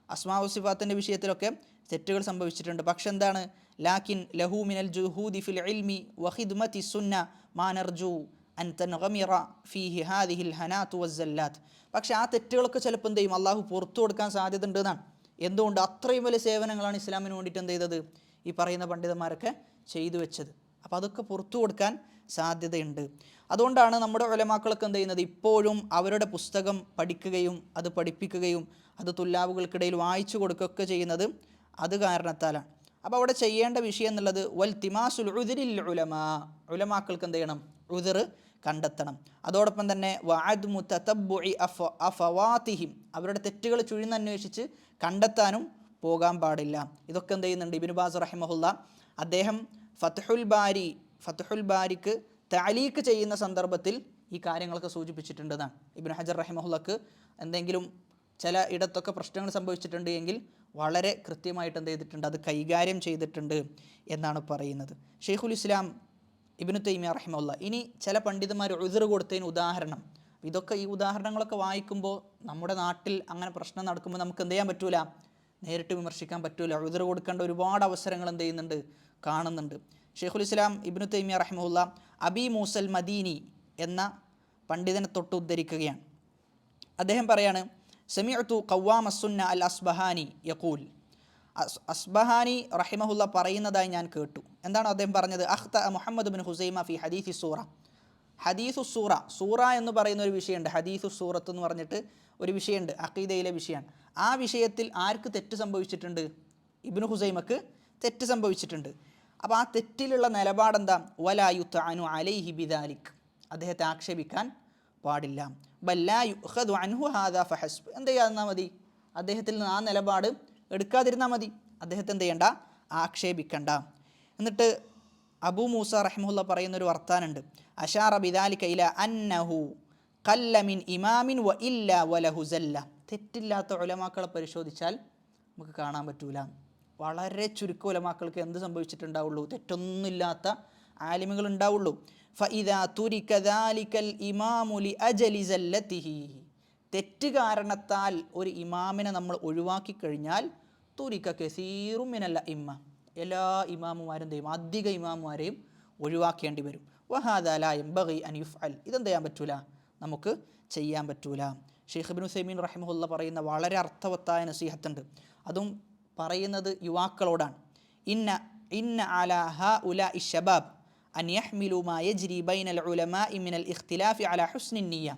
അസ്മാ വസിഫാത്തിൻ്റെ വിഷയത്തിലൊക്കെ തെറ്റുകൾ സംഭവിച്ചിട്ടുണ്ട്. പക്ഷെ എന്താണ്, ലാക്കിൻ ലഹു മിനൽ ജുഹൂദി ഫിൽ ഇൽമി വഖിദ്മതി സുന്ന മാ നർജു അൻ തൻഗമിറ ഫീഹി ഹാദിഹിൽ ഹനാത്തു വസ്സല്ലാത്ത്. പക്ഷെ ആ തെറ്റുകളൊക്കെ ചിലപ്പോൾ എന്ത് ചെയ്യും, അള്ളാഹു പുറത്തു കൊടുക്കാൻ സാധ്യത ഉണ്ട് എന്നാണ്. എന്തുകൊണ്ട്, അത്രയും വലിയ സേവനങ്ങളാണ് ഇസ്ലാമിന് വേണ്ടിയിട്ട് എന്ത് ചെയ്തത്, ഈ പറയുന്ന പണ്ഡിതന്മാരൊക്കെ ചെയ്തു വെച്ചത്. അപ്പോൾ അതൊക്കെ പുറത്തു കൊടുക്കാൻ സാധ്യതയുണ്ട്. അതുകൊണ്ടാണ് നമ്മുടെ ഉലമാക്കളൊക്കെ എന്ത് ചെയ്യുന്നത്, ഇപ്പോഴും അവരുടെ പുസ്തകം പഠിക്കുകയും അത് പഠിപ്പിക്കുകയും അത് തുല്ലാബുകൾക്കിടയിൽ വായിച്ചു കൊടുക്കുകയൊക്കെ ചെയ്യുന്നത് അത് കാരണത്താലാണ്. അപ്പോൾ അവിടെ ചെയ്യേണ്ട വിഷയം എന്നുള്ളത് വൽ തിമാസുൽ ഉദ്രിൽ ഉലമാ, ഉലമാക്കൾക്ക് എന്ത് ചെയ്യണം, ഉദ്ർ കണ്ടെത്തണം. അതോടൊപ്പം തന്നെ വഅദ്മു തതബ്ബുഇ അഫവാതിഹിം, അവരുടെ തെറ്റുകൾ ചുഴിന്നന്വേഷിച്ച് കണ്ടെത്താനും പോകാൻ പാടില്ല. ഇതൊക്കെ എന്ത് ചെയ്യുന്നുണ്ട് ഇബ്നു ബാസ് റഹിമഹുല്ല, അദ്ദേഹം ഫത്ഹുൽ ബാരിക്ക് തഅലീഖ് ചെയ്യുന്ന സന്ദർഭത്തിൽ ഈ കാര്യങ്ങളൊക്കെ സൂചിപ്പിച്ചിട്ടുണ്ടെന്നാണ്. ഇബ്നു ഹജർ റഹിമഹുല്ലക്ക് എന്തെങ്കിലും ചില ഇടത്തൊക്കെ പ്രശ്നങ്ങൾ സംഭവിച്ചിട്ടുണ്ട് എങ്കിൽ വളരെ കൃത്യമായിട്ട് എന്ത് ചെയ്തിട്ടുണ്ട്, അത് കൈകാര്യം ചെയ്തിട്ടുണ്ട് എന്നാണ് പറയുന്നത് ഷെയ്ഖുൽ ഇസ്ലാം ഇബ്നു തൈമിയ റഹിമഹുല്ല. ഇനി ചില പണ്ഡിതന്മാർ ഉദ്ർ കൊടുത്തതിന് ഉദാഹരണം, ഇതൊക്കെ ഈ ഉദാഹരണങ്ങളൊക്കെ വായിക്കുമ്പോൾ നമ്മുടെ നാട്ടിൽ അങ്ങനെ പ്രശ്നം നടക്കുമ്പോൾ നമുക്ക് എന്ത് ചെയ്യാൻ പറ്റൂല, നേരിട്ട് വിമർശിക്കാൻ പറ്റൂല. ഉദ്ർ കൊടുക്കേണ്ട ഒരുപാട് അവസരങ്ങൾ എന്ത് ചെയ്യുന്നുണ്ട്, കാണുന്നുണ്ട്. ഷെയ്ഖുൽ ഇസ്ലാം ഇബ്നു തൈമിയ റഹിമഹുല്ല അബി മൂസൽ മദീനി എന്ന പണ്ഡിതനെ തൊട്ട് ഉദ്ധരിക്കുകയാണ്. അദ്ദേഹം പറയാണ്, സമിഅ്തു ഖവ്വാമ സുന്ന അൽ അസ്ബഹാനി യഖൂൽ, അസ്ബഹാനി റഹിമഹുല്ല പറയുന്നതായി ഞാൻ കേട്ടു. എന്താണ് അദ്ദേഹം പറഞ്ഞത്? അഖ്ത മുഹമ്മദ് ബിൻ ഹുസൈമ ഫി ഹദീസി സൂറ. ഹദീസു സൂറ, സൂറ എന്ന് പറയുന്ന ഒരു വിഷയമുണ്ട്, ഹദീസു സൂറത്ത് എന്ന് പറഞ്ഞിട്ട് ഒരു വിഷയമുണ്ട്, അഖീദയിലെ വിഷയമാണ്. ആ വിഷയത്തിൽ ആർക്ക് തെറ്റ് സംഭവിച്ചിട്ടുണ്ട്? ഇബ്നു ഹുസൈമക്ക് തെറ്റ് സംഭവിച്ചിട്ടുണ്ട്. അപ്പോൾ ആ തെറ്റിലുള്ള നിലപാടെന്താ? വലാ യുത്അനു അലൈഹി ബിദാലിക്, അദ്ദേഹത്തെ ആക്ഷേപിക്കാൻ പാടില്ല. ബല്ലാ യുഖദു അൻഹു ഹാദാ ഫഹസ്ബ്, എന്ത് ചെയ്യാന്നാൽ മതി, അദ്ദേഹത്തിൽ നിന്ന് ആ നിലപാട് എടുക്കാതിരുന്നാൽ മതി, അദ്ദേഹത്തെ എന്ത് ചെയ്യണ്ട, ആക്ഷേപിക്കണ്ട. എന്നിട്ട് അബൂ മൂസ റഹിമഹുല്ല പറയുന്നൊരു വർത്താനുണ്ട്, അഷാറ ബിദാലിക ഇല അന്നഹു ഖല്ല മിൻ ഇമാമിൻ വ ഇല്ല വലഹു സല്ല. തെറ്റില്ലാത്ത ഉലമാക്കളെ പരിശോധിച്ചാൽ നമുക്ക് കാണാൻ പറ്റൂല, വളരെ ചുരുക്കം ഉലമാക്കൾക്ക് എന്ത് സംഭവിച്ചിട്ടുണ്ടാവുള്ളൂ, തെറ്റൊന്നുമില്ലാത്ത ആലിമുകൾ ഉണ്ടാവുള്ളൂ. ഫഇദാ തുരിക ദാലികൽ ഇമാമു ലിഅജലി സല്ലതിഹി, തെറ്റ് കാരണത്താൽ ഒരു ഇമാമിനെ നമ്മൾ ഒഴിവാക്കി കഴിഞ്ഞാൽ തുരിക കസീറും മിനൽ അഇമ്മ, എല്ലാ ഇമാമുമാരും ചെയ്യും, അധിക ഇമാമുമാരെയും ഒഴിവാക്കേണ്ടി വരും. വഹാദാ ലാ യൻബഗി അൻ യുഫ്അൽ, ഇതെന്ത് ചെയ്യാൻ പറ്റൂല, നമുക്ക് ചെയ്യാൻ പറ്റൂല. ഷെയ്ഖ് ഇബ്നു ഉസൈമീൻ റഹിമഹുല്ല പറയുന്ന വളരെ അർത്ഥവത്തായ നസീഹത്തുണ്ട്, അതും പറയുന്നത് യുവാക്കളോടാണ്. ഇന്ന അലാ ഹഉലാഇ ശബാബ് അൻ യഹ്മിലു മാ യജ്രി ബൈനൽ ഉലമാഇ മിനൽ ഇഖ്തിലാഫി അലാ ഹുസ്നിൻ നിയ്യ.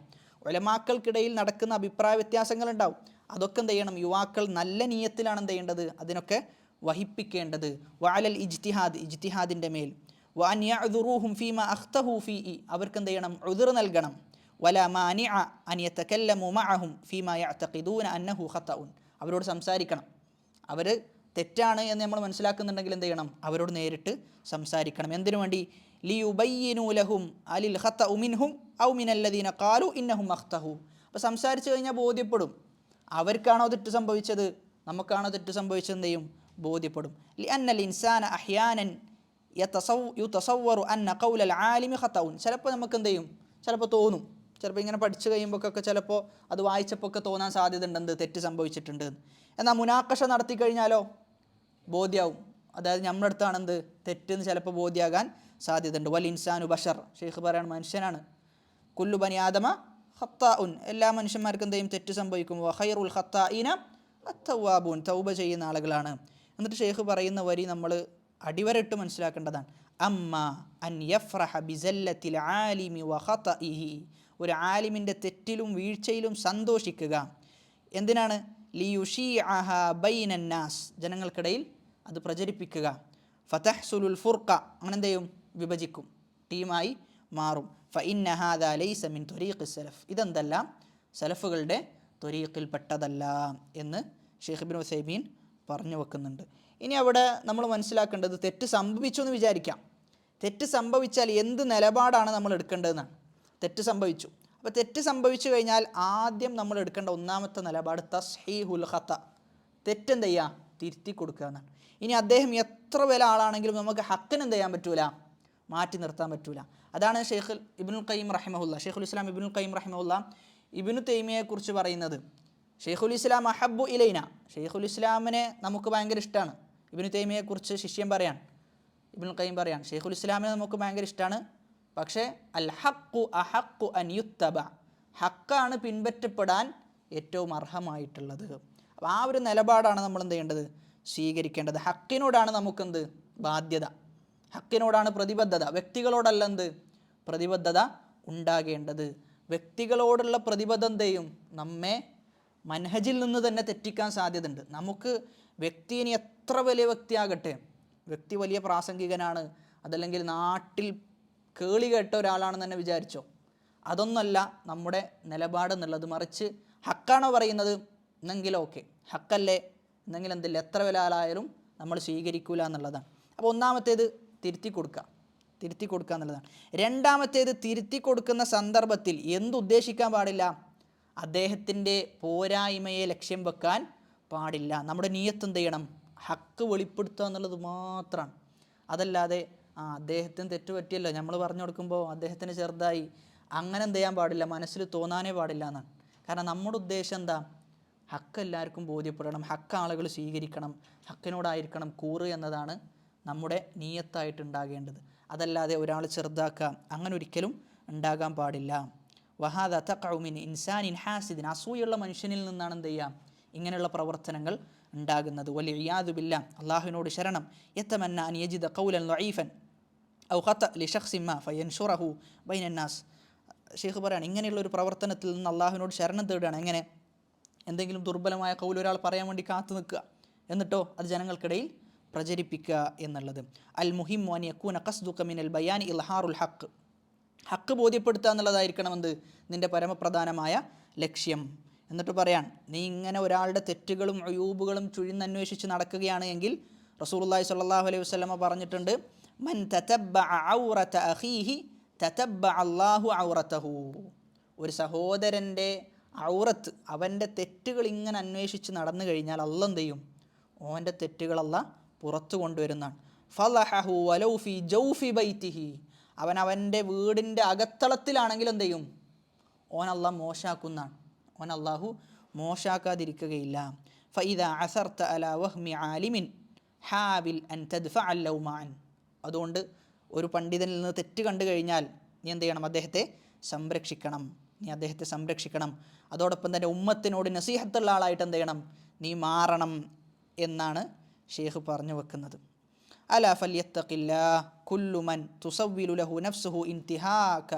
ഉലമാക്കൾക്കിടയിൽ നടക്കുന്ന അഭിപ്രായ വ്യത്യാസങ്ങളുണ്ടാവും, അതൊക്കെ എന്ത് ചെയ്യണം, യുവാക്കൾ നല്ല നിയ്യത്തിലാണ് എന്ത് ചെയ്യേണ്ടത്, അതിനൊക്കെ വഹിപ്പിക്കേണ്ടത്. വഅലൽ ഇജ്തിഹാദ്, ഇജ്തിഹാദിൻ്റെ മേൽ. വഅൻ യഅ്ദുറൂഹും ഫീമാ അഖ്തഹു ഫീഇ, അവർക്ക് എന്ത് ചെയ്യണം, ഉദ്ർ നൽകണം. വലാ മാനിഅ അൻ യതകല്ലമു മഅഹും ഫീമാ യഅ്തഖിദൂന അന്നഹു ഖതഉൻ, അവരോട് സംസാരിക്കണം. അവർ തെറ്റാണ് എന്ന് നമ്മൾ മനസ്സിലാക്കുന്നുണ്ടെങ്കിൽ എന്ത് ചെയ്യണം, അവരോട് നേരിട്ട് സംസാരിക്കണം. എന്തിനു വേണ്ടി? ലിയുബയ്യിനു ലഹും അലിൽ ഖതഉ മിൻഹും ഔ മിനല്ലദീന ഖാലു ഇന്നഹും അഖ്തഹു. അപ്പോൾ സംസാരിച്ചു കഴിഞ്ഞാൽ ബോധ്യപ്പെടും, അവർക്കാണോ തെറ്റ് സംഭവിച്ചത്, നമുക്കാണോ തെറ്റ് സംഭവിച്ചത്, എന്ത് ചെയ്യും, ബോധ്യപ്പെടും. ലിഅന്നൽ ഇൻസാന അഹ്യാനൻ യുതസവ്വറു അന്ന ഖൗലൽ ആലിമി ഖതഉൻ, ചിലപ്പോൾ നമുക്ക് എന്ത് ചെയ്യും, ചിലപ്പോൾ തോന്നും, ചിലപ്പോൾ ഇങ്ങനെ പഠിച്ചു കഴിയുമ്പോഴൊക്കെ ചിലപ്പോൾ അത് വായിച്ചപ്പോൾ ഒക്കെ തോന്നാൻ സാധ്യതയുണ്ട് തെറ്റ് സംഭവിച്ചിട്ടുണ്ട്. എന്നാൽ മുനാഖഷ നടത്തി കഴിഞ്ഞാലോ ബോധ്യമാവും, അതായത് നമ്മുടെ അടുത്താണ് എന്ത് തെറ്റെന്ന് ചിലപ്പോൾ ബോധ്യമാകാൻ സാധ്യതയുണ്ട്. വൽ ഇൻസാനു ബഷർ, ഷെയ്ഖ് പറയാണ് മനുഷ്യനാണ്. കുല്ലു ബനി ആദമ ഖത്താഉൻ, എല്ലാ മനുഷ്യന്മാർക്കും എന്തെയും തെറ്റ് സംഭവിക്കും. വഖൈറുൽ ഖത്താഇന അത്തവാബൂൻ, തൗബ ചെയ്യുന്ന ആളുകളാണ്. എന്നിട്ട് ഷെയ്ഖ് പറയുന്ന വരി നമ്മൾ അടിവരയിട്ട് മനസ്സിലാക്കേണ്ടതാണ്. അമ്മ അൻ യഫ്റഹ ബിസല്ലത്തിൽ ആലിമി വഖതഇഹി, ഒരു ആലിമിൻ്റെ തെറ്റിലും വീഴ്ചയിലും സന്തോഷിക്കുക. എന്തിനാണ്? ലിയുഷീഅഹ ബൈനന്നാസ്, ജനങ്ങൾക്കിടയിൽ അത് പ്രചരിപ്പിക്കുക. ഫതഹ്സുലുൽ ഫുർഖ, അങ്ങനെ എന്ത് ചെയ്യും, വിഭജിക്കും, ടീമായി മാറും. ഫഇന്ന ഹാദാ ലൈസ മിൻ ത്വരീഖി സലഫ്, ഇതെന്തെല്ലാം സലഫുകളുടെ ത്വരീഖിൽപ്പെട്ടതല്ല എന്ന് ഷെയ്ഖ് ഇബ്നു ഉസൈമീൻ പറഞ്ഞു വെക്കുന്നുണ്ട്. ഇനി അവിടെ നമ്മൾ മനസ്സിലാക്കേണ്ടത്, തെറ്റ് സംഭവിച്ചു എന്ന് വിചാരിക്കാം, തെറ്റ് സംഭവിച്ചാൽ എന്ത് നിലപാടാണ് നമ്മൾ എടുക്കേണ്ടതെന്നാണ്. തെറ്റ് സംഭവിച്ചു, അപ്പോൾ തെറ്റ് സംഭവിച്ചു കഴിഞ്ഞാൽ ആദ്യം നമ്മൾ എടുക്കേണ്ട ഒന്നാമത്തെ നിലപാട് തസ്ഹീഹുൽ ഖത, തെറ്റെന്ത് ചെയ്യുക, തിരുത്തി കൊടുക്കുക എന്നാണ്. ഇനി അദ്ദേഹം എത്ര വലിയ ആളാണെങ്കിലും നമുക്ക് ഹക്കിന് എന്ത് ചെയ്യാൻ പറ്റൂല, മാറ്റി നിർത്താൻ പറ്റൂല. അതാണ് ഷെയ്ഖ് ഇബ്നുൽ ഖയ്യിം റഹിമഹുല്ല, ഷെയ്ഖുൽ ഇസ്ലാം ഇബ്നുൽ ഖയ്യിം റഹിമഹുല്ല ഇബ്നു തൈമിയയെക്കുറിച്ച് പറയുന്നത്, ഷെയ്ഖുൽ ഇസ്ലാം അഹബ്ബു ഇലൈന, ഷെയ്ഖുൽ ഇസ്ലാമിനെ നമുക്ക് ഭയങ്കര ഇഷ്ടമാണ്. ഇബ്നു തൈമിയയെക്കുറിച്ച് ശിഷ്യം പറയാൻ, ഇബ്നുൽ ഖയ്യിം പറയാൻ, ഷെയ്ഖുൽ ഇസ്ലാമിനെ നമുക്ക് ഭയങ്കര ഇഷ്ടമാണ്, പക്ഷേ അൽ ഹഖ്ഖു അഹഖ്ഖു അൻ യുത്തബ, ഹക്കാണ് പിൻപറ്റപ്പെടാൻ ഏറ്റവും അർഹമായിട്ടുള്ളത്. അപ്പോൾ ആ ഒരു നിലപാടാണ് നമ്മൾ എന്ത് ചെയ്യേണ്ടത്, സ്വീകരിക്കേണ്ടത്. ഹക്കിനോടാണ് നമുക്കെന്ത് ബാധ്യത, ഹക്കിനോടാണ് പ്രതിബദ്ധത, വ്യക്തികളോടല്ല എന്ത് പ്രതിബദ്ധത ഉണ്ടാകേണ്ടത്. വ്യക്തികളോടുള്ള പ്രതിബദ്ധത എന്ത് ചെയ്യും, നമ്മെ മനഹജിൽ നിന്ന് തന്നെ തെറ്റിക്കാൻ സാധ്യതയുണ്ട്. നമുക്ക് വ്യക്തി ഇനി എത്ര വലിയ വ്യക്തിയാകട്ടെ, വ്യക്തി വലിയ പ്രാസംഗികനാണ്, അതല്ലെങ്കിൽ നാട്ടിൽ കേളി കേട്ട ഒരാളാണെന്ന് തന്നെ വിചാരിച്ചോ, അതൊന്നല്ല നമ്മുടെ നിലപാട് എന്നുള്ളത്. മറിച്ച് ഹക്കാണോ പറയുന്നത് എന്നെങ്കിലും ഓക്കെ, ഹക്കല്ലേ എന്നെങ്കിലും എന്തില്ല, എത്ര വലിയ ആളായാലും നമ്മൾ സ്വീകരിക്കൂല എന്നുള്ളതാണ്. അപ്പോൾ ഒന്നാമത്തേത് തിരുത്തി കൊടുക്കുക, തിരുത്തി കൊടുക്കുക എന്നുള്ളതാണ്. രണ്ടാമത്തേത്, തിരുത്തി കൊടുക്കുന്ന സന്ദർഭത്തിൽ എന്തുദ്ദേശിക്കാൻ പാടില്ല? അദ്ദേഹത്തിൻ്റെ പോരായ്മയെ ലക്ഷ്യം വെക്കാൻ പാടില്ല. നമ്മുടെ നിയ്യത്ത് എന്ത് ചെയ്യണം? ഹക്ക് വെളിപ്പെടുത്തുക എന്നുള്ളത് മാത്രമാണ്. അതല്ലാതെ അദ്ദേഹത്തിന് തെറ്റ് പറ്റിയല്ലോ, നമ്മൾ പറഞ്ഞു കൊടുക്കുമ്പോൾ അദ്ദേഹത്തിന് ചെറുതായി, അങ്ങനെ എന്ത് ചെയ്യാൻ പാടില്ല, മനസ്സിൽ തോന്നാനേ പാടില്ല എന്നാണ്. കാരണം നമ്മുടെ ഉദ്ദേശം എന്താ? ഹക്ക് എല്ലാവർക്കും ബോധ്യപ്പെടണം, ഹക്ക് ആളുകൾ സ്വീകരിക്കണം, ഹക്കിനോടായിരിക്കണം കൂറ് എന്നതാണ് നമ്മുടെ നിയ്യത്തായിട്ട് ഉണ്ടാകേണ്ടത്. അതല്ലാതെ ഒരാൾ ചെറുതാക്കുക, അങ്ങനെ ഒരിക്കലും ഉണ്ടാകാൻ പാടില്ല. വഹാദ തഖഉ മിൻ ഇൻസാനിൻ ഹാസിദിൻ, അസൂയുള്ള മനുഷ്യനിൽ നിന്നാണ് എന്ത് ചെയ്യുക? ഇങ്ങനെയുള്ള പ്രവർത്തനങ്ങൾ ഉണ്ടാകുന്നത്. വൽഇയാദു ബില്ലാഹ്, അള്ളാഹുവിനോട് ശരണം. യതമന്ന അൻ യജിദ ഖൗലൻ ലഈഫൻ ഔ ഖത ലിശഖ്സിൻ മാ ഫയൻഷുറഹു ബൈനന്നാസ്. ഷെയ്ഖ് പറയാണ്, ഇങ്ങനെയുള്ള ഒരു പ്രവർത്തനത്തിൽ നിന്ന് അള്ളാഹുവിനോട് ശരണം തേടുകയാണ്. എങ്ങനെ? എന്തെങ്കിലും ദുർബലമായ കൗൽ ഒരാൾ പറയാൻ വേണ്ടി കാത്തു നിൽക്കുക, എന്നിട്ടോ അത് ജനങ്ങൾക്കിടയിൽ പ്രചരിപ്പിക്കുക എന്നുള്ളത്. അൽ മുഹിമ്മു അൻ യകൂന ഖസ്ദുക മിനൽ ബയാനി ഇൽഹാറുൽ ഹഖ്, ഹക്ക് ബോധ്യപ്പെടുത്തുക എന്നുള്ളതായിരിക്കണം എന്ത്? നിൻ്റെ പരമപ്രധാനമായ ലക്ഷ്യം. എന്നിട്ട് പറയാൻ, നീ ഇങ്ങനെ ഒരാളുടെ തെറ്റുകളും അയൂബുകളും ചുഴിന്നന്വേഷിച്ച് നടക്കുകയാണ് എങ്കിൽ റസൂലുള്ളാഹി സ്വല്ലല്ലാഹു അലൈഹി വസല്ലമ പറഞ്ഞിട്ടുണ്ട്, മൻ തതബ്ബഅ ഔറത അഖീഹി തതബ്ബഅ അല്ലാഹു ഔറതഹു. ഒരു സഹോദരൻ്റെ ഔറത്ത്, അവൻ്റെ തെറ്റുകൾ ഇങ്ങനെ അന്വേഷിച്ച് നടന്നു കഴിഞ്ഞാൽ അല്ലാഹ് എന്ത് ചെയ്യും? ഓൻ്റെ തെറ്റുകൾ അല്ലാഹ് പുറത്തു കൊണ്ടുവരുന്നതാണ്. ഫളഹഹു വലൗ ഫി ജൗഫി ബൈതിഹി, അവൻ്റെ വീടിൻ്റെ അകത്തളത്തിലാണെങ്കിൽ എന്ത് ചെയ്യും? ഓൻ അല്ലാഹ് മോശാക്കുന്നതാണ്, ഓൻ അല്ലാഹു മോശാക്കാതിരിക്കുകയില്ല. ഫഇദാ അസർത അലാ വഹ്മി ആലിമിൻ ഹാബിൽ അൻ തദ്ഫഅ ലൗമാൻ. അതുകൊണ്ട് ഒരു പണ്ഡിതനിൽ നിന്ന് തെറ്റ് കണ്ടു കഴിഞ്ഞാൽ നീ എന്ത് ചെയ്യണം? അദ്ദേഹത്തെ സംരക്ഷിക്കണം, നീ അദ്ദേഹത്തെ സംരക്ഷിക്കണം. അതോടൊപ്പം തന്നെ ഉമ്മത്തിനോട് നസീഹത്തുള്ള ആളായിട്ട് എന്ത് ചെയ്യണം? നീ മാറണം എന്നാണ് ഷെയ്ഖ് പറഞ്ഞു വെക്കുന്നത്. അലാ ഫല്യത്തഖില്ലാഹ് കുല്ലു മൻ തുസവ്വിലു ലഹു നഫ്സുഹു ഇന്തിഹാക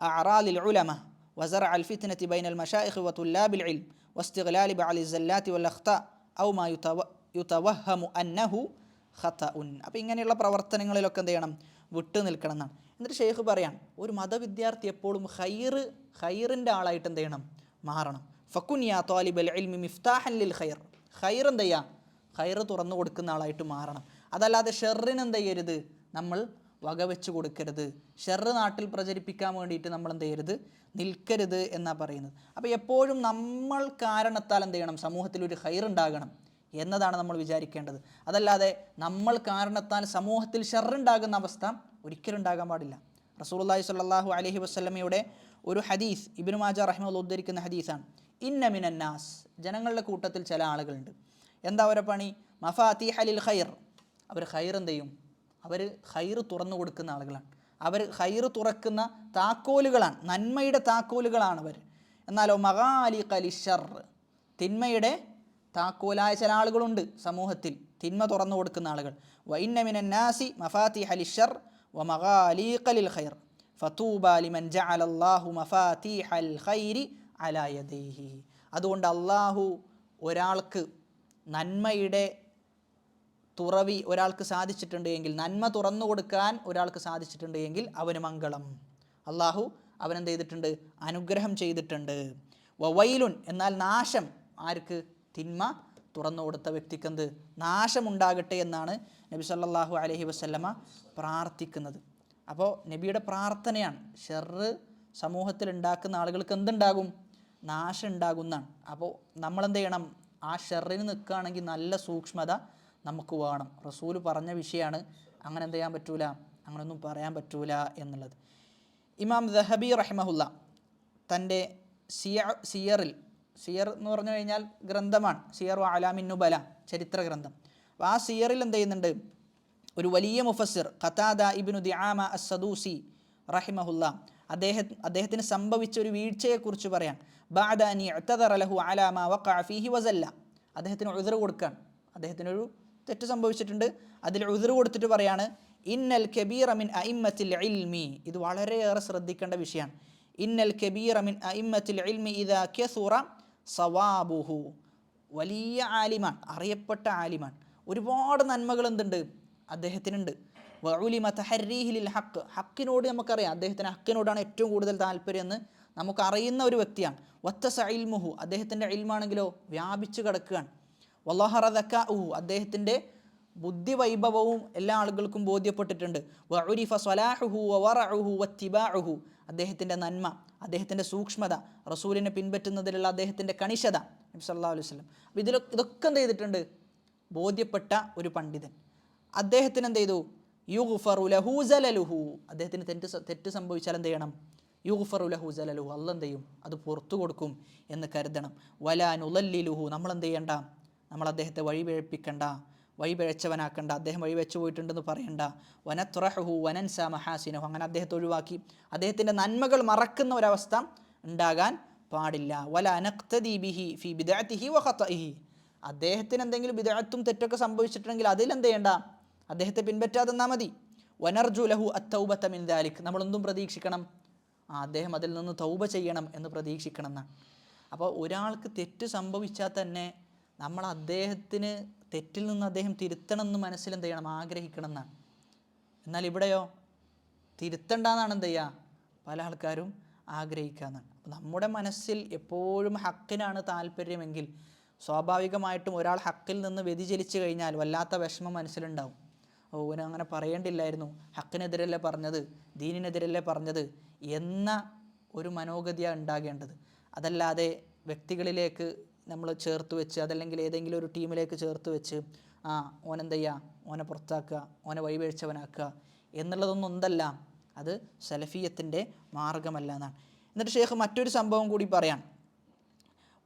അഅറാദിൽ ഉലമ വസറഅൽ ഫിത്നതി ബൈനൽ മശായിഖ് വതുല്ലാബിൽ ഇൽം വസ്തിഗ്ലാലി ബഅലി സല്ലാത്തി വൽ അഖ്താ ഔ മാ യുതവഹമു അന്നഹു ഖതഉൻ. അപ്പോൾ ഇങ്ങനെയുള്ള പ്രവർത്തനങ്ങളിലൊക്കെ എന്ത് ചെയ്യണം? വിട്ടു നിൽക്കണം എന്നാണ്. എന്നിട്ട് ഷെയ്ഖ് പറയാൻ, ഒരു മതവിദ്യാർത്ഥി എപ്പോഴും ഖൈറിൻ്റെ ആളായിട്ട് എന്ത് ചെയ്യണം? മാറണം. ഫകുൻ യാ ത്വാലിബൽ ഇൽമി മിഫ്താഹൻ ലിൽ ഖൈർ, ഖൈർ എന്ത് ചെയ്യുക? ഖൈർ തുറന്നു കൊടുക്കുന്ന ആളായിട്ട് മാറണം. അതല്ലാതെ ഷെറിന് എന്ത് ചെയ്യരുത്? നമ്മൾ വകവെച്ച് കൊടുക്കരുത്. ഷെറ് നാട്ടിൽ പ്രചരിപ്പിക്കാൻ വേണ്ടിയിട്ട് നമ്മൾ എന്ത് ചെയ്യരുത്? നിൽക്കരുത് എന്നാണ് പറയുന്നത്. അപ്പോൾ എപ്പോഴും നമ്മൾ കാരണത്താൽ എന്ത് ചെയ്യണം? സമൂഹത്തിൽ ഒരു ഖൈർ ഉണ്ടാകണം എന്നതാണ് നമ്മൾ വിചാരിക്കേണ്ടത്. അതല്ലാതെ നമ്മൾ കാരണത്താൽ സമൂഹത്തിൽ ഷെറുണ്ടാകുന്ന അവസ്ഥ ഒരിക്കലും ഉണ്ടാകാൻ പാടില്ല. റസൂലുള്ളാഹി സ്വല്ലല്ലാഹു അലൈഹി വസല്ലമയുടെ ഒരു ഹദീസ് ഇബ്നു മാജ റഹിമഹുല്ലാഹ് ഉദ്ധരിക്കുന്ന ഹദീസാണ്. ഇന്ന മിനന്നാസ്, ജനങ്ങളുടെ കൂട്ടത്തിൽ ചില ആളുകളുണ്ട്. എന്താ അവരുടെ പണി? മഫാത്തിഹ ലിൽ ഖൈർ, അവർ ഖൈർ എന്ത് ചെയ്യും? അവർ ഖൈർ തുറന്നു കൊടുക്കുന്ന ആളുകളാണ്. അവർ ഖൈർ തുറക്കുന്ന താക്കോലുകളാണ്, നന്മയുടെ താക്കോലുകളാണ് അവർ. എന്നാലോ മഗാലിഖ ലിശ്ശർ, തിന്മയുടെ താക്കോലായ ചില ആളുകളുണ്ട് സമൂഹത്തിൽ, തിന്മ തുറന്നു കൊടുക്കുന്ന ആളുകൾ. വ ഇന്ന മിനന്നാസി മഫാത്തിഹ ലിശ്ശർ വ മഗാലിഖ ലിൽ ഖൈർ ഫതൂബ ലിമൻ ജഅലല്ലാഹു മഫാത്തിഹൽ ഖൈരി അലാ യദൈഹി. അതുകൊണ്ട് അള്ളാഹു ഒരാൾക്ക് നന്മയുടെ തുറവി ഒരാൾക്ക് സാധിച്ചിട്ടുണ്ട് എങ്കിൽ, നന്മ തുറന്നു കൊടുക്കാൻ ഒരാൾക്ക് സാധിച്ചിട്ടുണ്ട് എങ്കിൽ അവന് മംഗളം. അള്ളാഹു അവനെന്ത് ചെയ്തിട്ടുണ്ട്? അനുഗ്രഹം ചെയ്തിട്ടുണ്ട്. വവൈലുൻ, എന്നാൽ നാശം ആർക്ക്? തിന്മ തുറന്നു കൊടുത്ത വ്യക്തിക്കെന്ത്? നാശമുണ്ടാകട്ടെ എന്നാണ് നബി സല്ലല്ലാഹു അലൈഹി വസല്ലമ പ്രാർത്ഥിക്കുന്നത്. അപ്പോൾ നബിയുടെ പ്രാർത്ഥനയാണ്, ഷെറ് സമൂഹത്തിൽ ഉണ്ടാക്കുന്ന ആളുകൾക്ക് എന്തുണ്ടാകും? നാശം ഉണ്ടാകുന്നതാണ്. അപ്പോൾ നമ്മളെന്ത് ചെയ്യണം? ആ ഷെറിന് നിൽക്കുകയാണെങ്കിൽ നല്ല സൂക്ഷ്മത നമുക്ക് വേണം. റസൂല് പറഞ്ഞ വിഷയമാണ്, അങ്ങനെ എന്ത് ചെയ്യാൻ പറ്റൂല, അങ്ങനെയൊന്നും പറയാൻ പറ്റൂല എന്നുള്ളത്. ഇമാം ദഹബി റഹിമഹുല്ല തൻ്റെ സിയർ എന്ന് പറഞ്ഞു കഴിഞ്ഞാൽ ഗ്രന്ഥമാണ്, സിയർ അലാമിൻ നുബല, ചരിത്ര ഗ്രന്ഥം. അപ്പോൾ ആ സിയറിൽ എന്ത് ചെയ്യുന്നുണ്ട്? ഒരു വലിയ മുഫസ്സിർ ഖതാദ ഇബ്നു ദിആമ അസ്സദൂസി റഹിമഹുല്ല അദ്ദേഹത്തിന് സംഭവിച്ച ഒരു വീഴ്ചയെക്കുറിച്ച് പറയാൻ, ബഅദ അൻ ഇഅ്തദറ ലഹു അലാ മാ വഖഅ ഫീഹി വസല്ല, അദ്ദേഹത്തിന് ഉദ്ർ കൊടുക്കാൻ, അദ്ദേഹത്തിനൊരു തെറ്റ് സംഭവിച്ചിട്ടുണ്ട്, അതിൽ ഉദ്ർ കൊടുത്തിട്ട് പറയാണ്, ഇന്നൽ കബീറ മിൻ അഇമ്മത്തിൽ ഇൽമി, ഇത് വളരെയേറെ ശ്രദ്ധിക്കേണ്ട വിഷയമാണ്. ഇന്നൽ കബീറ മിൻ അഇമ്മത്തിൽ ഇൽമി ഇദാ കസുറ സവാബുഹു, വലിയ ആലിമാൻ, അറിയപ്പെട്ട ആലിമാൻ, ഒരുപാട് നന്മകൾ എന്തുണ്ട്? അദ്ദേഹത്തിനുണ്ട്. വഉലിമ തഹരീഹി ലിൽ ഹഖ്, ഹക്കിനോട് നമുക്കറിയാം, അദ്ദേഹത്തിന് ഹക്കിനോടാണ് ഏറ്റവും കൂടുതൽ താല്പര്യം എന്ന് നമുക്കറിയുന്ന ഒരു വ്യക്തിയാണ്. വത്തസ ഇൽമുഹു, അദ്ദേഹത്തിൻ്റെ ഇൽമാണെങ്കിലോ വ്യാപിച്ചു കിടക്കുകയാണ്. വല്ലഹറ ദക്കാഉഹു, അദ്ദേഹത്തിൻ്റെ ബുദ്ധിവൈഭവവും എല്ലാ ആളുകൾക്കും ബോധ്യപ്പെട്ടിട്ടുണ്ട്. വഉരിഫ സ്വലാഹുഹു വവറഉഹു വത്തിബാഉഹു, അദ്ദേഹത്തിൻ്റെ നന്മ, അദ്ദേഹത്തിൻ്റെ സൂക്ഷ്മത, റസൂലിനെ പിൻപറ്റുന്നതിലുള്ള അദ്ദേഹത്തിൻ്റെ കണിശത, നബി സല്ലല്ലാഹു അലൈഹി വസല്ലം. അപ്പോൾ ഇതൊക്കെ എന്ത് ചെയ്തിട്ടുണ്ട്? ബോധ്യപ്പെട്ട ഒരു പണ്ഡിതൻ. അദ്ദേഹത്തിന് എന്ത് ചെയ്തു? യുഗ്ഫറു ലഹു സലലുഹു, അദ്ദേഹത്തിന് തെറ്റ് സംഭവിച്ചാൽ എന്ത് ചെയ്യണം? യുഗ്ഫറു ലഹു സലലുഹു, അല്ലാഹ് എന്ത് ചെയ്യും? അത് പുറത്തു കൊടുക്കും എന്ന് കരുതണം. വലാ നുളല്ലിലുഹു, നമ്മൾ എന്ത് ചെയ്യണ്ട? നമ്മൾ അദ്ദേഹത്തെ വഴിപിഴപ്പിക്കണ്ട, വഴിപിഴച്ചവനാക്കണ്ട, അദ്ദേഹം വഴിവെച്ചു പോയിട്ടുണ്ടെന്ന് പറയണ്ട. വനത്റഹുഹു വനൻസ മഹാസിനഹു, അങ്ങനെ അദ്ദേഹത്തെ ഒഴിവാക്കി അദ്ദേഹത്തിൻ്റെ നന്മകൾ മറക്കുന്ന ഒരവസ്ഥ ഉണ്ടാകാൻ പാടില്ല. വല നഖ്തദി ബിഹി ഫി ബിദ്അതിഹി വഖതഇഹി, അദ്ദേഹത്തിന് എന്തെങ്കിലും ബിദ്അത്തും തെറ്റൊക്കെ സംഭവിച്ചിട്ടുണ്ടെങ്കിൽ അതിലെന്ത് ചെയ്യണ്ട? അദ്ദേഹത്തെ പിൻപറ്റാതെ നിന്നാൽ മതി. വനർജു ലഹു അത്തൗബത മിൻ ദാലിക്, നമ്മളൊന്നും പ്രതീക്ഷിക്കണം, അദ്ദേഹം അതിൽ നിന്ന് തൗബ ചെയ്യണം എന്ന് പ്രതീക്ഷിക്കണം എന്നാണ്. അപ്പോൾ ഒരാൾക്ക് തെറ്റ് സംഭവിച്ചാൽ തന്നെ നമ്മൾ അദ്ദേഹത്തിന് തെറ്റിൽ നിന്ന് അദ്ദേഹം തിരുത്തണം എന്ന് മനസ്സിൽ എന്ത് ചെയ്യണം? ആഗ്രഹിക്കണം എന്നാണ്. എന്നാൽ ഇവിടെയോ തിരുത്തണ്ടെന്നാണ് എന്ത് ചെയ്യുക? പല ആൾക്കാരും ആഗ്രഹിക്കുക എന്നാണ്. അപ്പോൾ നമ്മുടെ മനസ്സിൽ എപ്പോഴും ഹക്കിനാണ് താല്പര്യമെങ്കിൽ സ്വാഭാവികമായിട്ടും ഒരാൾ ഹക്കിൽ നിന്ന് വ്യതിചലിച്ചു കഴിഞ്ഞാൽ വല്ലാത്ത വിഷമം മനസ്സിലുണ്ടാവും. ഓന് അങ്ങനെ പറയേണ്ടില്ലായിരുന്നു, ഹക്കിനെതിരല്ലേ പറഞ്ഞത്, ദീനിനെതിരല്ലേ പറഞ്ഞത് എന്ന ഒരു മനോഗതിയാണ് ഉണ്ടാകേണ്ടത്. അതല്ലാതെ വ്യക്തികളിലേക്ക് നമ്മൾ ചേർത്ത് വെച്ച്, അതല്ലെങ്കിൽ ഏതെങ്കിലും ഒരു ടീമിലേക്ക് ചേർത്ത് വെച്ച് ഓനെന്ത് ചെയ്യുക, ഓനെ പുറത്താക്കുക, ഓനെ വഴിവീഴ്ചവനാക്കുക എന്നുള്ളതൊന്നും ഒന്നല്ല, അത് സലഫിയത്തിൻ്റെ മാർഗമല്ല എന്നാണ്. എന്നിട്ട് ഷെയ്ഖ് മറ്റൊരു സംഭവം കൂടി പറയാം.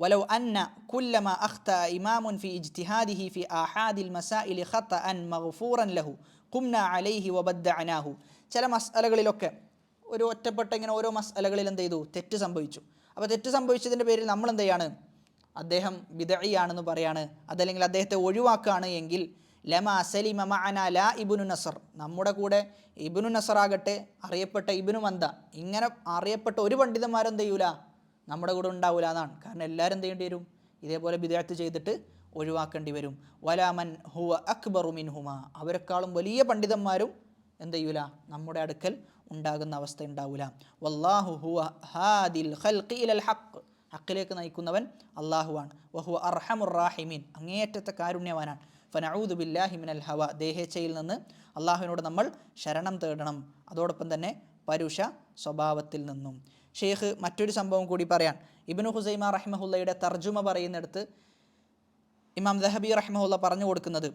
വലൗ അന്ന കുല്ലമ അഖ്ത ഇമാമുൻ ഫി ഇജ്തിഹാദിഹി ഫി ആഹാദിൽ മസാഇലി ഖതഅൻ മഗ്ഫൂറൻ ലഹു ഖുംനാ അലൈഹി വബദ്ദഅനാഹു, ചില മസ്അലകളിലൊക്കെ ഒരു ഒറ്റപ്പെട്ട ഇങ്ങനെ ഓരോ മസ്അലകളിൽ എന്ത് ചെയ്തു? തെറ്റ് സംഭവിച്ചു. അപ്പോൾ തെറ്റ് സംഭവിച്ചതിൻ്റെ പേരിൽ നമ്മൾ എന്ത് ചെയ്യാണ്? അദ്ദേഹം ബിദഈയാണെന്ന് പറയാണ്, അതല്ലെങ്കിൽ അദ്ദേഹത്തെ ഒഴിവാക്കുകയാണ് എങ്കിൽ ലമാ സലിമ മഅന ലാ ഇബ്നു നസർ, നമ്മുടെ കൂടെ ഇബ്നു നസർ ആകട്ടെ, അറിയപ്പെട്ട ഇബ്നു മന്ദ, ഇങ്ങനെ അറിയപ്പെട്ട ഒരു പണ്ഡിതന്മാരെന്ത് ചെയ്യൂല? നമ്മുടെ കൂടെ ഉണ്ടാവില്ല എന്നാണ്. കാരണം എല്ലാവരും എന്ത് ചെയ്യേണ്ടി വരും? ഇതേപോലെ ബിദഅത്ത് ചെയ്തിട്ട് ഒഴിവാക്കേണ്ടി വരും. വലാമൻ ഹുവ അക്ബറു മിൻഹുമ, അവരെക്കാളും വലിയ പണ്ഡിതന്മാരും എന്ത് ചെയ്യൂല? നമ്മുടെ അടുക്കൽ ഉണ്ടാകുന്ന അവസ്ഥ ഉണ്ടാവില്ല. വല്ലാഹു ഹുവ ഹാദിൽ ഖൽഖി ഇലൽ ഹഖ്, ഹക്കിലേക്ക് നയിക്കുന്നവൻ അള്ളാഹുവാണ്. വഹുവ അർഹമുർ റാഹിമീൻ, അങ്ങേയറ്റത്തെ കാരുണ്യവാനാണ്. ഫനഊദു ബില്ലാഹി മിനൽ ഹവ, ദേഹേച്ഛയിൽ നിന്ന് അള്ളാഹുവിനോട് നമ്മൾ ശരണം തേടണം. അതോടൊപ്പം തന്നെ പരുഷ സ്വഭാവത്തിൽ നിന്നും. ഷെയ്ഖ് മറ്റൊരു സംഭവം കൂടി പറയാൻ. ഇബ്നു ഖുസൈമ റഹിമഹുല്ലയുടെ തർജുമ പറയുന്നിടത്ത് ഇമാം ദഹബി റഹിമഹുല്ല പറഞ്ഞു കൊടുക്കുന്നത്,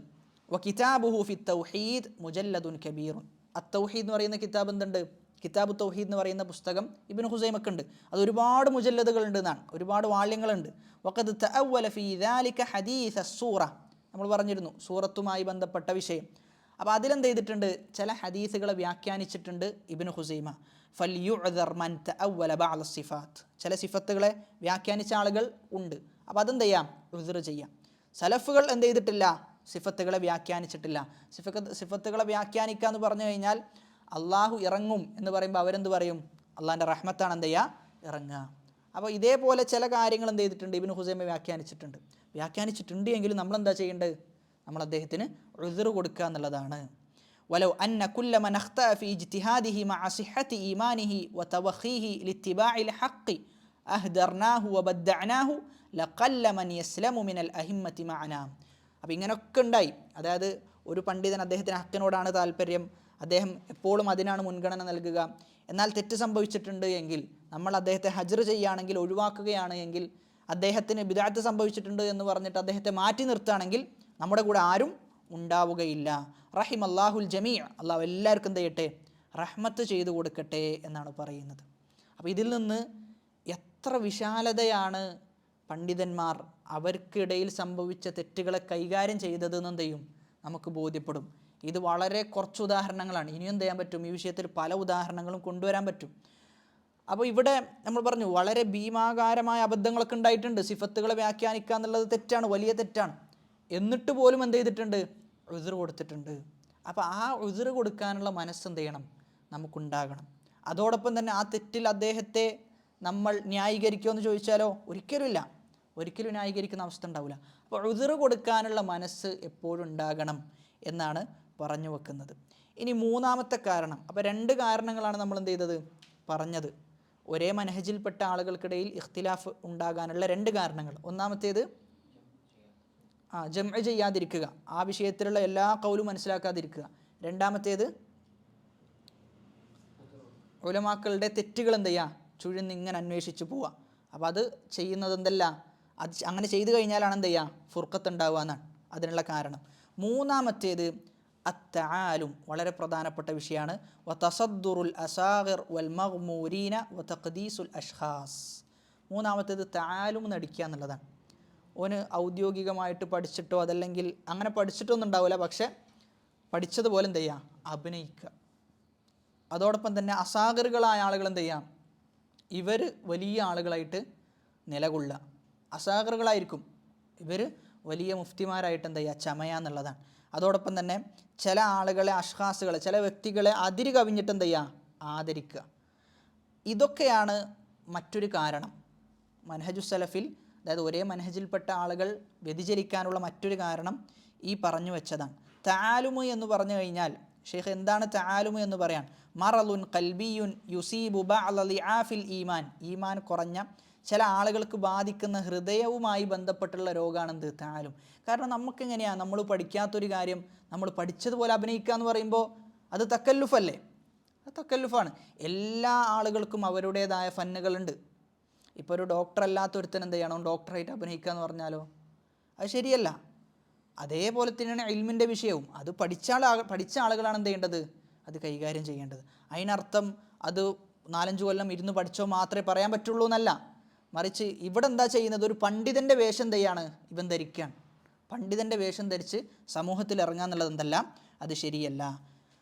വ കിതാബുഹു ഫി തൗഹീദ് മുജല്ലദുൻ കബീറുൻ, അത്തൗഹീദ് എന്ന് പറയുന്ന കിതാബ് എന്തുണ്ട്? കിതാബു തൗഹീദ് എന്ന് പറയുന്ന പുസ്തകം ഇബ്നു ഖുസൈമക്കുണ്ട്. അത് ഒരുപാട് മുജല്ലദുകളുണ്ട് എന്നാണ്, ഒരുപാട് വാള്യങ്ങളുണ്ട്. വഖദ് തഅവ്വല ഫീ ദാലിക ഹദീസ സൂറ, നമ്മൾ പറഞ്ഞിരുന്നു സൂറത്തുമായി ബന്ധപ്പെട്ട വിഷയം. അപ്പോൾ അതിലെന്ത് ചെയ്തിട്ടുണ്ട്? ചില ഹദീസുകളെ വ്യാഖ്യാനിച്ചിട്ടുണ്ട് ഇബ്നു ഖുസൈമ. ഫൽയുഅ്ദർ മൻ തഅവ്വല ബഅദ സിഫാത്ത്, ചില സിഫത്തുകളെ വ്യാഖ്യാനിച്ച ആളുകൾ ഉണ്ട്. അപ്പോൾ അതെന്ത് ചെയ്യാം? ഉസ്ർ ചെയ്യാം. സലഫുകൾ എന്ത് ചെയ്തിട്ടില്ല? സിഫത്തുകളെ വ്യാഖ്യാനിച്ചിട്ടില്ല. സിഫത്തുകളെ വ്യാഖ്യാനിക്കുക എന്ന് പറഞ്ഞു കഴിഞ്ഞാൽ അള്ളാഹു ഇറങ്ങും എന്ന് പറയുമ്പോൾ അവരെന്ത് പറയും? അള്ളാഹിൻ്റെ റഹ്മത്താണ് എന്ത് ചെയ്യുക? ഇറങ്ങുക. അപ്പോൾ ഇതേപോലെ ചില കാര്യങ്ങൾ എന്ത് ചെയ്തിട്ടുണ്ട്? ഇബ്നു ഖുസൈമ വ്യാഖ്യാനിച്ചിട്ടുണ്ട് എങ്കിലും നമ്മളെന്താ ചെയ്യേണ്ടത്? നമ്മൾ അദ്ദേഹത്തിന് ഉസ്ർ കൊടുക്കുക എന്നുള്ളതാണ്. വലൗ അന്ന കുല്ല മൻ അഖ്തഅ ഫീ ഇജ്തിഹാദിഹി മഅ സിഹ്ഹതി ഈമാനിഹി വതവഖീഹി ലിത്തിബാഇൽ ഹഖ് അഹ്ദർനാഹു വബദ്ദഅനാഹു ലഖല്ല മൻ യസ്ലമു മിനൽ അഹിമ്മതി മഅനാ. അപ്പോൾ ഇങ്ങനെയൊക്കെ ഉണ്ടായി. അതായത് ഒരു പണ്ഡിതൻ, അദ്ദേഹത്തിന് ഹക്കിനോടാണ് താല്പര്യം, അദ്ദേഹം എപ്പോഴും അതിനാണ് മുൻഗണന നൽകുക. എന്നാൽ തെറ്റ് സംഭവിച്ചിട്ടുണ്ട് എങ്കിൽ നമ്മൾ അദ്ദേഹത്തെ ഹജ്ർ ചെയ്യുകയാണെങ്കിൽ, ഒഴിവാക്കുകയാണ് എങ്കിൽ, അദ്ദേഹത്തിന് ബിദ്അത്ത് സംഭവിച്ചിട്ടുണ്ട് എന്ന് പറഞ്ഞിട്ട് അദ്ദേഹത്തെ മാറ്റി നിർത്തുകയാണെങ്കിൽ നമ്മുടെ കൂടെ ആരും ഉണ്ടാവുകയില്ല. റഹിമല്ലാഹുൽ ജമീഅ, അള്ളാഹു എല്ലാവർക്കും എന്ത് ചെയ്യട്ടെ? റഹ്മത്ത് ചെയ്തു കൊടുക്കട്ടെ എന്നാണ് പറയുന്നത്. അപ്പോൾ ഇതിൽ നിന്ന് എത്ര വിശാലതയാണ് പണ്ഡിതന്മാർ അവർക്കിടയിൽ സംഭവിച്ച തെറ്റുകളെ കൈകാര്യം ചെയ്തതെന്ന് എന്ത് ചെയ്യും? നമുക്ക് ബോധ്യപ്പെടും. ഇത് വളരെ കുറച്ച് ഉദാഹരണങ്ങളാണ്. ഇനിയും എന്ത് ചെയ്യാൻ പറ്റും? ഈ വിഷയത്തിൽ പല ഉദാഹരണങ്ങളും കൊണ്ടുവരാൻ പറ്റും. അപ്പോൾ ഇവിടെ നമ്മൾ പറഞ്ഞു വളരെ ഭീമാകാരമായ അബദ്ധങ്ങളൊക്കെ ഉണ്ടായിട്ടുണ്ട്. സിഫത്തുകളെ വ്യാഖ്യാനിക്കുക എന്നുള്ളത് തെറ്റാണ്, വലിയ തെറ്റാണ്. എന്നിട്ട് പോലും എന്ത് ചെയ്തിട്ടുണ്ട്? ഉസ്ർ കൊടുത്തിട്ടുണ്ട്. അപ്പോൾ ആ ഉസ്ർ കൊടുക്കാനുള്ള മനസ്സ് എന്ത് ചെയ്യണം? നമുക്കുണ്ടാകണം. അതോടൊപ്പം തന്നെ ആ തെറ്റിൽ അദ്ദേഹത്തെ നമ്മൾ ന്യായീകരിക്കുമോ എന്ന് ചോദിച്ചാലോ? ഒരിക്കലുമില്ല, ഒരിക്കലും ന്യായീകരിക്കുന്ന അവസ്ഥ ഉണ്ടാവില്ല. അപ്പോൾ ഉസ്ർ കൊടുക്കാനുള്ള മനസ്സ് എപ്പോഴും ഉണ്ടാകണം എന്നാണ് പറഞ്ഞു വെക്കുന്നത്. ഇനി മൂന്നാമത്തെ കാരണം, അപ്പോൾ രണ്ട് കാരണങ്ങളാണ് നമ്മൾ എന്ത് ചെയ്തത്? പറഞ്ഞത്. ഒരേ മനഹജിൽപ്പെട്ട ആളുകൾക്കിടയിൽ ഇഖ്തിലാഫ് ഉണ്ടാകാനുള്ള രണ്ട് കാരണങ്ങൾ. ഒന്നാമത്തേത് ജംഅ ചെയ്യാതിരിക്കുക, ആ വിഷയത്തിലുള്ള എല്ലാ ഖൗലും മനസ്സിലാക്കാതിരിക്കുക. രണ്ടാമത്തേത് ഉലമാക്കളുടെ തെറ്റുകൾ എന്ത് ചെയ്യുക, ചുഴിഞ്ഞിങ്ങനെ അന്വേഷിച്ച് പോവുക. അപ്പോൾ അത് ചെയ്യുന്നത് എന്തല്ല, അത് അങ്ങനെ ചെയ്തു കഴിഞ്ഞാലാണ് എന്ത് ചെയ്യുക, ഫുർഖത്ത് ഉണ്ടാവുക എന്നാണ് അതിനുള്ള കാരണം. മൂന്നാമത്തേത് അത്തആലും, വളരെ പ്രധാനപ്പെട്ട വിഷയമാണ്. വതസദ്ദുറുൽ അസാഗിർ വൽ മഗ്മൂരീന വതഖ്ദീസുൽ അഷ്ഖാസ്. മൂന്നാമത്തേത് തആലും നടിക്കുക എന്നുള്ളതാണ്. ഓന് ഔദ്യോഗികമായിട്ട് പഠിച്ചിട്ടോ അതല്ലെങ്കിൽ അങ്ങനെ പഠിച്ചിട്ടൊന്നും ഉണ്ടാവില്ല, പക്ഷെ പഠിച്ചതുപോലെ എന്ത് ചെയ്യുക, അഭിനയിക്കുക. അതോടൊപ്പം തന്നെ അസാഗറുകളായ ആളുകൾ എന്ത് ചെയ്യാം, ഇവർ വലിയ ആളുകളായിട്ട് നിലകൊള്ളുക. അസാഗറുകളായിരിക്കും ഇവർ വലിയ മുഫ്തിമാരായിട്ട് എന്ത് ചെയ്യുക, ചമയുക എന്നുള്ളതാണ്. അതോടൊപ്പം തന്നെ ചില ആളുകളെ, അഷ്ഖാസുകളെ, ചില വ്യക്തികളെ അതിര് കവിഞ്ഞിട്ട് എന്ത് ചെയ്യുക, ആദരിക്കുക. ഇതൊക്കെയാണ് മറ്റൊരു കാരണം മൻഹജു സലഫിൽ, അതായത് ഒരേ മനഹജിൽപ്പെട്ട ആളുകൾ വ്യതിചലിക്കാനുള്ള മറ്റൊരു കാരണം ഈ പറഞ്ഞു വെച്ചതാണ്. തആലുമ് എന്ന് പറഞ്ഞു കഴിഞ്ഞാൽ ഷെയ്ഖ് എന്താണ് തആലുമ് എന്ന് പറയാൻ, മറലുൻ ഖൽബിയുൻ യുസീബു ബഅദ ളിആഫിൽ ഈമാൻ, ഈമാൻ കുറഞ്ഞ ചില ആളുകൾക്ക് ബാധിക്കുന്ന ഹൃദയവുമായി ബന്ധപ്പെട്ടുള്ള രോഗമാണെന്ത്, തആലും. കാരണം നമുക്കെങ്ങനെയാണ്, നമ്മൾ പഠിക്കാത്തൊരു കാര്യം നമ്മൾ പഠിച്ചതുപോലെ അഭിനയിക്കുക എന്ന് പറയുമ്പോൾ അത് തക്കല്ലുഫല്ലേ, അത് തക്കല്ലുഫാണ്. എല്ലാ ആളുകൾക്കും അവരുടേതായ ഫന്നുകളുണ്ട്. ഇപ്പോൾ ഒരു ഡോക്ടർ അല്ലാത്ത ഒരുത്തൻ എന്ത് ചെയ്യണം, ഡോക്ടറായിട്ട് അഭിനയിക്കുക എന്ന് പറഞ്ഞാലോ അത് ശരിയല്ല. അതേപോലെ തന്നെയാണ് ഇൽമിൻ്റെ വിഷയവും. അത് പഠിച്ച ആളുകളാണ് എന്ത് ചെയ്യേണ്ടത്, അത് കൈകാര്യം ചെയ്യേണ്ടത്. അതിനർത്ഥം അത് 4-5 കൊല്ലം ഇരുന്ന് പഠിച്ചോ മാത്രമേ പറയാൻ പറ്റുള്ളൂ എന്നല്ല. മറിച്ച് ഇവിടെ എന്താ ചെയ്യുന്നത്, ഒരു പണ്ഡിതൻ്റെ വേഷം എന്ത് ചെയ്യാണ് ഇവൻ ധരിക്കുകയാണ്. പണ്ഡിതൻ്റെ വേഷം ധരിച്ച് സമൂഹത്തിൽ ഇറങ്ങുക എന്നുള്ളത് എന്തല്ല, അത് ശരിയല്ല.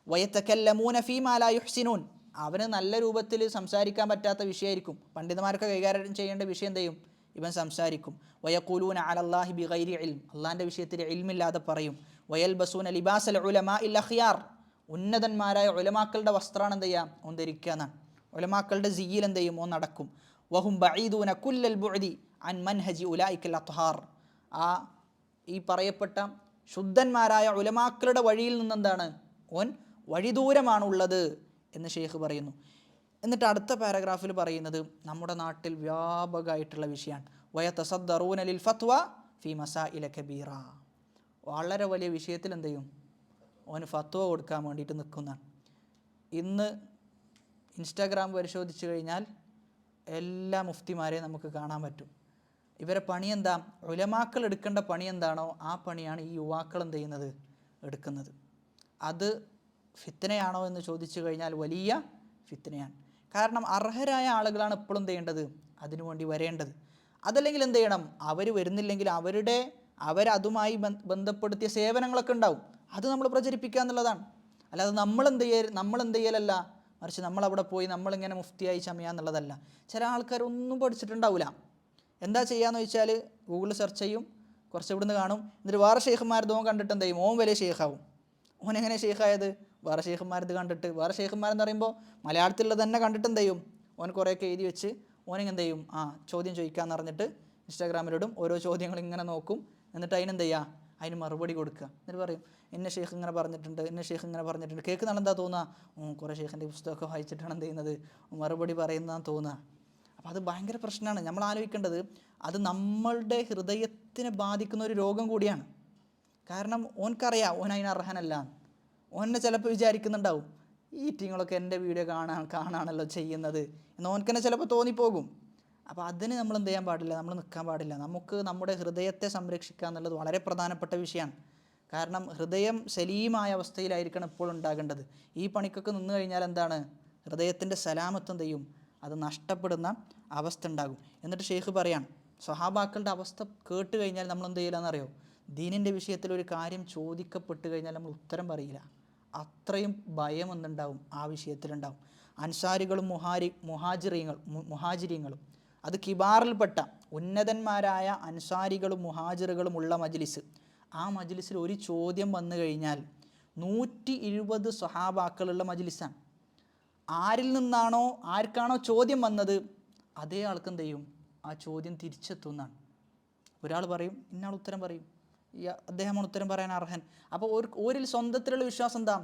വയതകല്ലമൂന ഫീമാ ലാ യുഹ്സിനൂൻ, അവന് നല്ല രൂപത്തിൽ സംസാരിക്കാൻ പറ്റാത്ത വിഷയമായിരിക്കും. പണ്ഡിതന്മാർക്ക് കൈകാര്യം ചെയ്യേണ്ട വിഷയം എന്ത് ചെയ്യും, ഇവൻ സംസാരിക്കും. വയഖൂലൂന അലല്ലാഹി ബിഗൈരി ഇൽം, അള്ളാഹിൻ്റെ വിഷയത്തിൽ ഇൽമില്ലാതെ പറയും. വയൽബസൂന ലിബാസൽ ഉലമാഇൽ അഖ്യാർ, ഉന്നതന്മാരായ ഉലമാക്കളുടെ വസ്ത്രമാണ് എന്ത് ചെയ്യുക, ഓൻ ധരിക്കുക എന്നാണ്. ഉലമാക്കളുടെ സിയിൽ എന്ത് ചെയ്യും, ഓൻ നടക്കും. വഹും ബഈദൂന കുല്ലൽ ബുഅദി അൻ മൻഹജി ഉലൈക്കൽ അത്ഹാർ, ആ ഈ പറയപ്പെട്ട ശുദ്ധന്മാരായ ഉലമാക്കളുടെ വഴിയിൽ നിന്നെന്താണ്, ഓൻ വഴിദൂരമാണുള്ളത് എന്ന് ഷെയ്ഖ് പറയുന്നു. എന്നിട്ട് അടുത്ത പാരഗ്രാഫിൽ പറയുന്നത് നമ്മുടെ നാട്ടിൽ വ്യാപകമായിട്ടുള്ള വിഷയമാണ്. വയതസദ്ദറൂന ലിൽ ഫത്വ ഫി മസാഇല കബീറ, വളരെ വലിയ വിഷയത്തിൽ എന്ത് ചെയ്യും, ഓന് ഫത്വ കൊടുക്കാൻ വേണ്ടിയിട്ട് നിൽക്കുന്നതാണ്. ഇന്ന് ഇൻസ്റ്റാഗ്രാം പരിശോധിച്ച് കഴിഞ്ഞാൽ എല്ലാ മുഫ്തിമാരെയും നമുക്ക് കാണാൻ പറ്റും. ഇവരെ പണി എന്താ, ഉലമാക്കൾ എടുക്കേണ്ട പണി എന്താണോ ആ പണിയാണ് ഈ യുവാക്കൾ എന്ത് ചെയ്യുന്നത്, എടുക്കുന്നത്. അത് ഫിത്നയാണോ എന്ന് ചോദിച്ചു കഴിഞ്ഞാൽ വലിയ ഫിത്നയാണ്. കാരണം അർഹരായ ആളുകളാണ് എപ്പോഴും എന്ത് ചെയ്യേണ്ടത്, അതിനുവേണ്ടി വരേണ്ടത്. അതല്ലെങ്കിൽ എന്ത് ചെയ്യണം, അവർ വരുന്നില്ലെങ്കിൽ അവരതുമായി ബന്ധപ്പെടുത്തിയ സേവനങ്ങളൊക്കെ ഉണ്ടാവും, അത് നമ്മൾ പ്രചരിപ്പിക്കുക എന്നുള്ളതാണ്. അല്ലാതെ നമ്മളെന്ത് ചെയ്യലല്ല, മറിച്ച് നമ്മളവിടെ പോയി നമ്മളിങ്ങനെ മുഫ്തിയായി ചമയുക എന്നുള്ളതല്ല. ചില ആൾക്കാരൊന്നും പഠിച്ചിട്ടുണ്ടാവില്ല. എന്താ ചെയ്യാന്ന് വെച്ചാൽ ഗൂഗിളിൽ സെർച്ച് ചെയ്യും, കുറച്ച് ഇവിടുന്ന് കാണും, എന്നിട്ട് വേറെ ഷെയ്ഖുമാരത് ഓൻ കണ്ടിട്ട് എന്ത് ചെയ്യും, ഓൻ വലിയ ഷെയ്ഖാവും. ഓൻ എങ്ങനെ ഷെയ്ഖായത്, വേറെ ഷെയ്ഖുമാരത് കണ്ടിട്ട്. വേറെ ഷെയ്ഖുമാരെന്ന് പറയുമ്പോൾ മലയാളത്തിലുള്ള തന്നെ കണ്ടിട്ട് എന്ത് ചെയ്യും, ഓൻ കുറേയൊക്കെ എഴുതി വെച്ച് ഓനെന്ത് ചെയ്യും, ചോദ്യം ചോദിക്കാമെന്ന് പറഞ്ഞിട്ട് ഇൻസ്റ്റാഗ്രാമിലിടും. ഓരോ ചോദ്യങ്ങൾ ഇങ്ങനെ നോക്കും, എന്നിട്ട് അതിനെന്ത് ചെയ്യുക, അതിന് മറുപടി കൊടുക്കുക. എന്നിട്ട് പറയും എന്നെ ഷെയ്ഖ് ഇങ്ങനെ പറഞ്ഞിട്ടുണ്ട്, എന്നെ ഷെയ്ഖ് ഇങ്ങനെ പറഞ്ഞിട്ടുണ്ട്. കേൾക്കുന്ന എന്താ തോന്നുക, കുറേ ഷെയ്ഖിൻ്റെ പുസ്തകമൊക്കെ വായിച്ചിട്ടാണ് എന്ത് ചെയ്യുന്നത്, മറുപടി പറയുന്നതാണ് തോന്നുക. അപ്പോൾ അത് ഭയങ്കര പ്രശ്നമാണ്. നമ്മൾ ആലോചിക്കേണ്ടത് അത് നമ്മളുടെ ഹൃദയത്തിനെ ബാധിക്കുന്ന ഒരു രോഗം കൂടിയാണ്. കാരണം ഓൻക്കറിയാം ഓൻ അതിന് അർഹനല്ല. ഓനെ ചിലപ്പോൾ വിചാരിക്കുന്നുണ്ടാവും ഈ ടീങ്ങളൊക്കെ എൻ്റെ വീഡിയോ കാണാണല്ലോ ചെയ്യുന്നത് എന്ന് ഓൻക്കന്നെ ചിലപ്പോൾ തോന്നിപ്പോകും. അപ്പോൾ അതിന് നമ്മൾ എന്ത് ചെയ്യാൻ പാടില്ല, നമ്മൾ നിൽക്കാൻ പാടില്ല. നമുക്ക് നമ്മുടെ ഹൃദയത്തെ സംരക്ഷിക്കുക എന്നുള്ളത് വളരെ പ്രധാനപ്പെട്ട വിഷയമാണ്. കാരണം ഹൃദയം സലീമായ അവസ്ഥയിലായിരിക്കണം എപ്പോഴും ഉണ്ടാകേണ്ടത്. ഈ പണിക്കൊക്കെ നിന്ന് കഴിഞ്ഞാൽ എന്താണ്, ഹൃദയത്തിൻ്റെ സലാമത്ത് എന്ത് ചെയ്യും, അത് നഷ്ടപ്പെടുന്ന അവസ്ഥ ഉണ്ടാകും. എന്നിട്ട് ഷെയ്ഖ് പറയാൻ, സ്വഹാബാക്കളുടെ അവസ്ഥ കേട്ട് കഴിഞ്ഞാൽ നമ്മൾ എന്ത് ചെയ്യില്ലെന്നറിയോ, ദീനിൻ്റെ വിഷയത്തിൽ ഒരു കാര്യം ചോദിക്കപ്പെട്ട് കഴിഞ്ഞാൽ നമ്മൾ ഉത്തരം പറയില്ല. അത്രയും ഭയം എന്തുണ്ടാവും, ആ വിഷയത്തിലുണ്ടാവും. അൻസാരികളും മുഹാജിരീങ്ങളും അത് കിബാറിൽപ്പെട്ട ഉന്നതന്മാരായ അൻസാരികളും മുഹാജിറുകളും ഉള്ള മജ്ലിസ്, ആ മജ്ലിസിൽ ഒരു ചോദ്യം വന്നു കഴിഞ്ഞാൽ 120 സ്വഹാബാക്കളുള്ള മജ്ലിസാണ്. ആർക്കാണോ ചോദ്യം വന്നത് അതേ ആൾക്ക് എന്ത് ചെയ്യും, ആ ചോദ്യം തിരിച്ചെത്തുന്നതാണ്. ഒരാൾ പറയും, ഇന്നാൾ ഉത്തരം പറയും, അദ്ദേഹമാണ് ഉത്തരം പറയാൻ അർഹൻ. അപ്പോൾ ഓരിൽ സ്വന്തത്തിലുള്ള വിശ്വാസം എന്താ,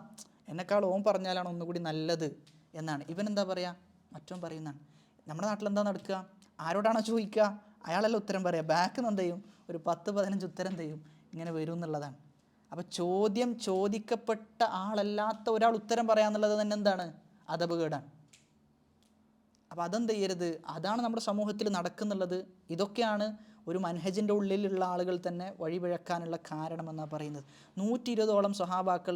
എന്നെക്കാൾ ഓൻ പറഞ്ഞാലാണ് ഒന്നുകൂടി നല്ലത് എന്നാണ്. ഇവനെന്താ പറയുക, മറ്റോൻ പറയുന്നതാണ്. നമ്മുടെ നാട്ടിലെന്താ നടക്കുക, ആരോടാണോ ചോദിക്കുക അയാളെല്ലാം ഉത്തരം പറയുക, ബാക്കിൽ നിന്ന് എന്ത് ചെയ്യും, ഒരു 10-15 ഉത്തരം എന്ത് ചെയ്യും ഇങ്ങനെ വരും എന്നുള്ളതാണ്. അപ്പോൾ ചോദ്യം ചോദിക്കപ്പെട്ട ആളല്ലാത്ത ഒരാൾ ഉത്തരം പറയാന്നുള്ളത് തന്നെ എന്താണ്? അദബുകേടാണ്. അപ്പോൾ അതെന്ത് ചെയ്യരുത്, അതാണ് നമ്മുടെ സമൂഹത്തിൽ നടക്കുന്നുള്ളത്. ഇതൊക്കെയാണ് ഒരു മൻഹജിൻ്റെ ഉള്ളിലുള്ള ആളുകൾ തന്നെ വഴിപിഴക്കാനുള്ള കാരണമെന്നാണ് പറയുന്നത്. 120ഓളം സ്വഹാബാക്കൾ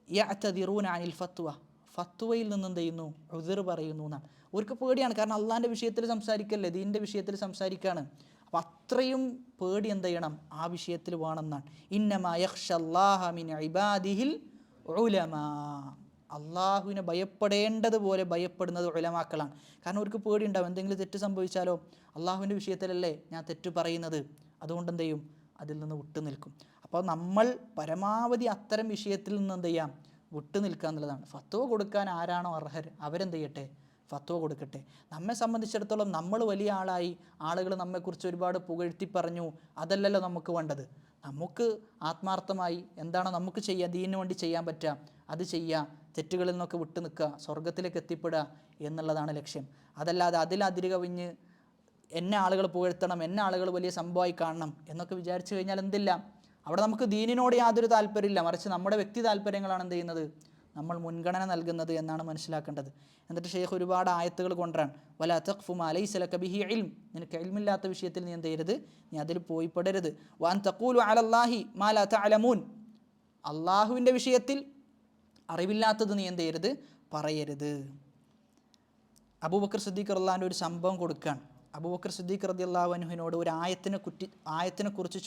യഅ്തദിറൂന അനിൽ ഫത്വയിൽ നിന്ന് എന്ത് ചെയ്യുന്നു? ഉദ്ർ പറയുന്നു എന്നാണ്. അവർക്ക് പേടിയാണ്, കാരണം അള്ളാഹിൻ്റെ വിഷയത്തിൽ സംസാരിക്കല്ലേ, ദീനിൻ്റെ വിഷയത്തിൽ സംസാരിക്കുകയാണ്. അപ്പം അത്രയും പേടി എന്ത് ചെയ്യണം? ആ വിഷയത്തിൽ വേണമെന്നാണ്. ഇന്നമാ യഖ്ഷല്ലാഹ മിൻ ഇബാദിഹിൽ ഉലമാ. അള്ളാഹുവിനെ ഭയപ്പെടേണ്ടതുപോലെ ഭയപ്പെടുന്നത് ഉലമാക്കളാണ്. കാരണം അവർക്ക് പേടിയുണ്ടാവും, എന്തെങ്കിലും തെറ്റ് സംഭവിച്ചാലോ, അള്ളാഹുവിൻ്റെ വിഷയത്തിലല്ലേ ഞാൻ തെറ്റ് പറയുന്നത്, അതുകൊണ്ട് എന്ത് ചെയ്യും? അതിൽ നിന്ന് വിട്ടു നിൽക്കും. അപ്പോൾ നമ്മൾ പരമാവധി അത്തരം വിഷയത്തിൽ നിന്ന് എന്ത് ചെയ്യാം? വിട്ടു നിൽക്കുക എന്നുള്ളതാണ്. ഫത്വ കൊടുക്കാൻ ആരാണോ അർഹർ അവരെന്ത് ചെയ്യട്ടെ? ഫത്വ കൊടുക്കട്ടെ. നമ്മെ സംബന്ധിച്ചിടത്തോളം നമ്മൾ വലിയ ആളായി, ആളുകൾ നമ്മെക്കുറിച്ച് ഒരുപാട് പുകഴ്ത്തി പറഞ്ഞു, അതല്ലല്ലോ നമുക്ക് വേണ്ടത്. നമുക്ക് ആത്മാർത്ഥമായി എന്താണോ നമുക്ക് ചെയ്യുക, ദീനിന് വേണ്ടി ചെയ്യാൻ പറ്റുക അത് ചെയ്യുക, തെറ്റുകളിൽ നിന്നൊക്കെ വിട്ടു നിൽക്കുക, സ്വർഗത്തിലേക്ക് എത്തിപ്പെടുക എന്നുള്ളതാണ് ലക്ഷ്യം. അതല്ലാതെ അതിലതിര് കവിഞ്ഞ് എന്നെ ആളുകൾ പുകഴ്ത്തണം, എന്നെ ആളുകൾ വലിയ സംഭവമായി കാണണം എന്നൊക്കെ വിചാരിച്ചു കഴിഞ്ഞാൽ എന്തില്ല, അവിടെ നമുക്ക് ദീനിനോട് യാതൊരു താല്പര്യമില്ല, മറിച്ച് നമ്മുടെ വ്യക്തി താല്പര്യങ്ങളാണ് എന്ത് ചെയ്യുന്നത്, നമ്മൾ മുൻഗണന നൽകുന്നത് എന്നാണ് മനസ്സിലാക്കേണ്ടത്. എന്നിട്ട് ഷെയ്ഖ് ഒരുപാട് ആയത്തുകൾ കൊണ്ടുവരാൻ, വലാ തഖ്ഫു മാ ലൈസ ലക ബിഹി ഇൽം, നിനക്ക് ഇൽമില്ലാത്ത വിഷയത്തിൽ നീ എന്ത് ചെയ്യരുത്, നീ അതിൽ പോയി പെടരുത്. വഅൻ തഖൂലു അലല്ലാഹി മാ ലാ തഅലമൂൻ, അള്ളാഹുവിൻ്റെ വിഷയത്തിൽ അറിവില്ലാത്തത് നീ എന്ത് ചെയ്യരുത്, പറയരുത്. അബൂബക്കർ സിദ്ദീഖ് റളിയല്ലാഹു ഒരു സംഭവം കൊടുക്കുകയാണ്. അബൂബക്കർ സിദ്ദീഖ് റളിയല്ലാഹു അൻഹുവിനോട് ഒരു ആയത്തിനെക്കുറിച്ച്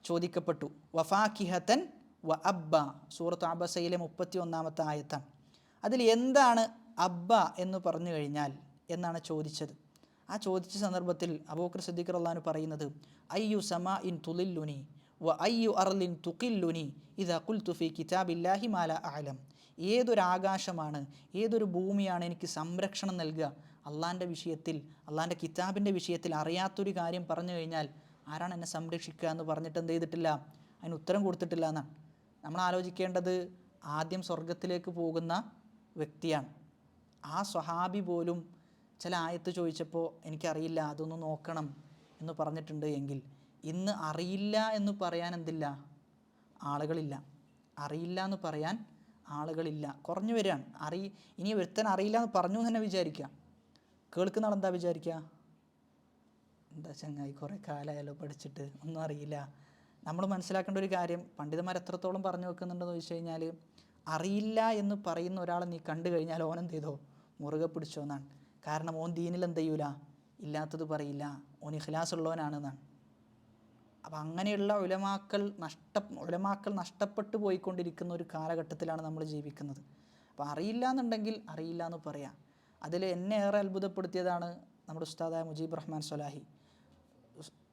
ചോദിക്കപ്പെട്ടു. വഫാക്കിഹത്തൻ വ അബ്ബ, സൂറത്ത് അബസയിലെ 31-ാമത്തെ ആയത്താണ്. അതിൽ എന്താണ് അബ്ബ എന്ന് പറഞ്ഞു കഴിഞ്ഞാൽ എന്നാണ് ചോദിച്ചത്. ആ ചോദിച്ച സന്ദർഭത്തിൽ അബൂബക്കർ സിദ്ദീഖ് റളിയല്ലാഹു പറയുന്നത്, അയ്യു സമാ ഇൻ തുലില്ലുനി വ അയ്യു അർലിൻ തുഖില്ലുനി ഇദാ ഖുൽതു ഫീ കിതാബില്ലാഹി മാ ലാ അഅലം. ഏതൊരു ആകാശമാണ്, ഏതൊരു ഭൂമിയാണ് എനിക്ക് സംരക്ഷണം നൽകുക, അള്ളാഹിൻ്റെ വിഷയത്തിൽ, അള്ളാഹിൻ്റെ കിതാബിൻ്റെ വിഷയത്തിൽ അറിയാത്തൊരു കാര്യം പറഞ്ഞു കഴിഞ്ഞാൽ ആരാണ് എന്നെ സംരക്ഷിക്കുക എന്ന് പറഞ്ഞിട്ട് എന്ത് ചെയ്തിട്ടില്ല, അതിന് ഉത്തരം കൊടുത്തിട്ടില്ല എന്നാണ്. നമ്മൾ ആലോചിക്കേണ്ടത് ആദ്യം സ്വർഗത്തിലേക്ക് പോകുന്ന വ്യക്തിയാണ്. ആ സ്വഹാബി പോലും ചില ആയത്ത് ചോദിച്ചപ്പോൾ എനിക്കറിയില്ല, അതൊന്ന് നോക്കണം എന്ന് പറഞ്ഞിട്ടുണ്ട് എങ്കിൽ ഇന്ന് അറിയില്ല എന്ന് പറയാൻ എന്തില്ല, ആളുകളില്ല. അറിയില്ല എന്ന് പറയാൻ ആളുകളില്ല, കുറഞ്ഞു വരികയാണ്. ഇനി ഒരുത്തൻ അറിയില്ല എന്ന് പറഞ്ഞു തന്നെ വിചാരിക്കുക, കേൾക്കുന്ന ആളെന്താ വിചാരിക്കുക, എന്താ ചങ്ങായി കുറേ കാലമായാലോ പഠിച്ചിട്ട് ഒന്നും അറിയില്ല. നമ്മൾ മനസ്സിലാക്കേണ്ട ഒരു കാര്യം, പണ്ഡിതന്മാർ എത്രത്തോളം പറഞ്ഞു വെക്കുന്നുണ്ടെന്ന് ചോദിച്ചു കഴിഞ്ഞാൽ, അറിയില്ല എന്ന് പറയുന്ന ഒരാളെ നീ കണ്ടു കഴിഞ്ഞാൽ ഓൻ എന്ത് ചെയ്തോ, മുറുകെ പിടിച്ചോ എന്നാണ്. കാരണം ഓൻ ദീനിൽ എന്ത് ചെയ്യൂല, ഇല്ലാത്തത് പറയില്ല, ഓൻ ഇഖ്ലാസ് ഉള്ളവനാണെന്നാണ്. അപ്പം അങ്ങനെയുള്ള ഉലമാക്കൾ നഷ്ടപ്പെട്ടു പോയിക്കൊണ്ടിരിക്കുന്ന ഒരു കാലഘട്ടത്തിലാണ് നമ്മൾ ജീവിക്കുന്നത്. അപ്പോൾ അറിയില്ല എന്നുണ്ടെങ്കിൽ അറിയില്ല എന്ന് പറയാം. അതിൽ എന്നെ ഏറെ അത്ഭുതപ്പെടുത്തിയതാണ് നമ്മുടെ ഉസ്താദായ മുജീബ് റഹ്മാൻ സ്വലാഹി.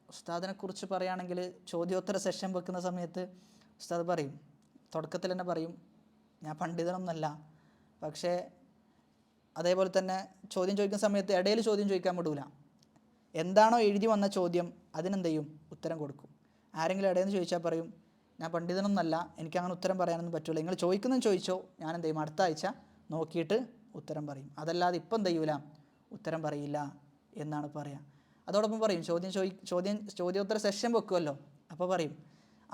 ഉസ്താദിനെക്കുറിച്ച് പറയുകയാണെങ്കിൽ ചോദ്യോത്തര സെഷൻ വെക്കുന്ന സമയത്ത് ഉസ്താദ് പറയും, തുടക്കത്തിൽ തന്നെ പറയും, ഞാൻ പണ്ഡിതനൊന്നല്ല, പക്ഷേ അതേപോലെ തന്നെ ചോദ്യം ചോദിക്കുന്ന സമയത്ത് ഇടയിൽ ചോദ്യം ചോദിക്കാൻ വിടൂല. എന്താണോ എഴുതി വന്ന ചോദ്യം അതിനെന്ത് ചെയ്യും, ഉത്തരം കൊടുക്കും. ആരെങ്കിലും ഇടയിൽ നിന്ന് ചോദിച്ചാൽ പറയും, ഞാൻ പണ്ഡിതനൊന്നല്ല, എനിക്കങ്ങനെ ഉത്തരം പറയാനൊന്നും പറ്റില്ല, നിങ്ങൾ ചോദിക്കുന്നതും ചോദിച്ചോ, ഞാൻ എന്ത് ചെയ്യും, അടുത്ത ആഴ്ച നോക്കിയിട്ട് ഉത്തരം പറയും. അതല്ലാതെ ഇപ്പം എന്ത് ചെയ്യൂല, ഉത്തരം പറയില്ല എന്നാണ് പറയുക. അതോടൊപ്പം പറയും, ചോദ്യോത്തര സെഷൻ വെക്കുമല്ലോ, അപ്പോൾ പറയും,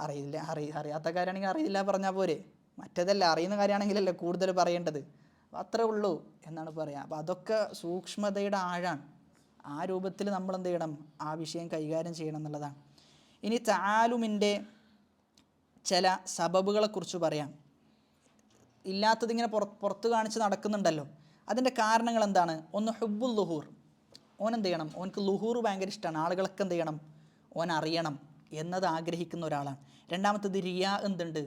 അറിയാത്ത കാര്യമാണെങ്കിൽ അറിയില്ല പറഞ്ഞാൽ പോരെ, മറ്റേതല്ല അറിയുന്ന കാര്യമാണെങ്കിലല്ലേ കൂടുതൽ പറയേണ്ടത്, അത്രേ ഉള്ളൂ എന്നാണ് പറയുക. അപ്പോൾ അതൊക്കെ സൂക്ഷ്മതയുടെ ആഴാണ്. ആ രൂപത്തിൽ നമ്മൾ എന്ത് ചെയ്യണം, ആ വിഷയം കൈകാര്യം ചെയ്യണം എന്നുള്ളതാണ്. ഇനി തആലുമിൻ്റെ ചില സബബുകളെക്കുറിച്ച് പറയാം. ഇല്ലാത്തതിങ്ങനെ പുറത്ത് കാണിച്ച് നടക്കുന്നുണ്ടല്ലോ, അതിൻ്റെ കാരണങ്ങൾ എന്താണ്? ഒന്ന് ഹുബ്ബുൽ ലുഹൂർ, ഓൻ എന്ത് ചെയ്യണം, ഓനക്ക് ലുഹൂർ ഭയങ്കര ഇഷ്ടമാണ്, ആളുകളൊക്കെ എന്ത് ചെയ്യണം, ഓൻ അറിയണം എന്നത് ആഗ്രഹിക്കുന്ന ഒരാളാണ്. രണ്ടാമത്തേത് റിയാ എന്തുണ്ട്,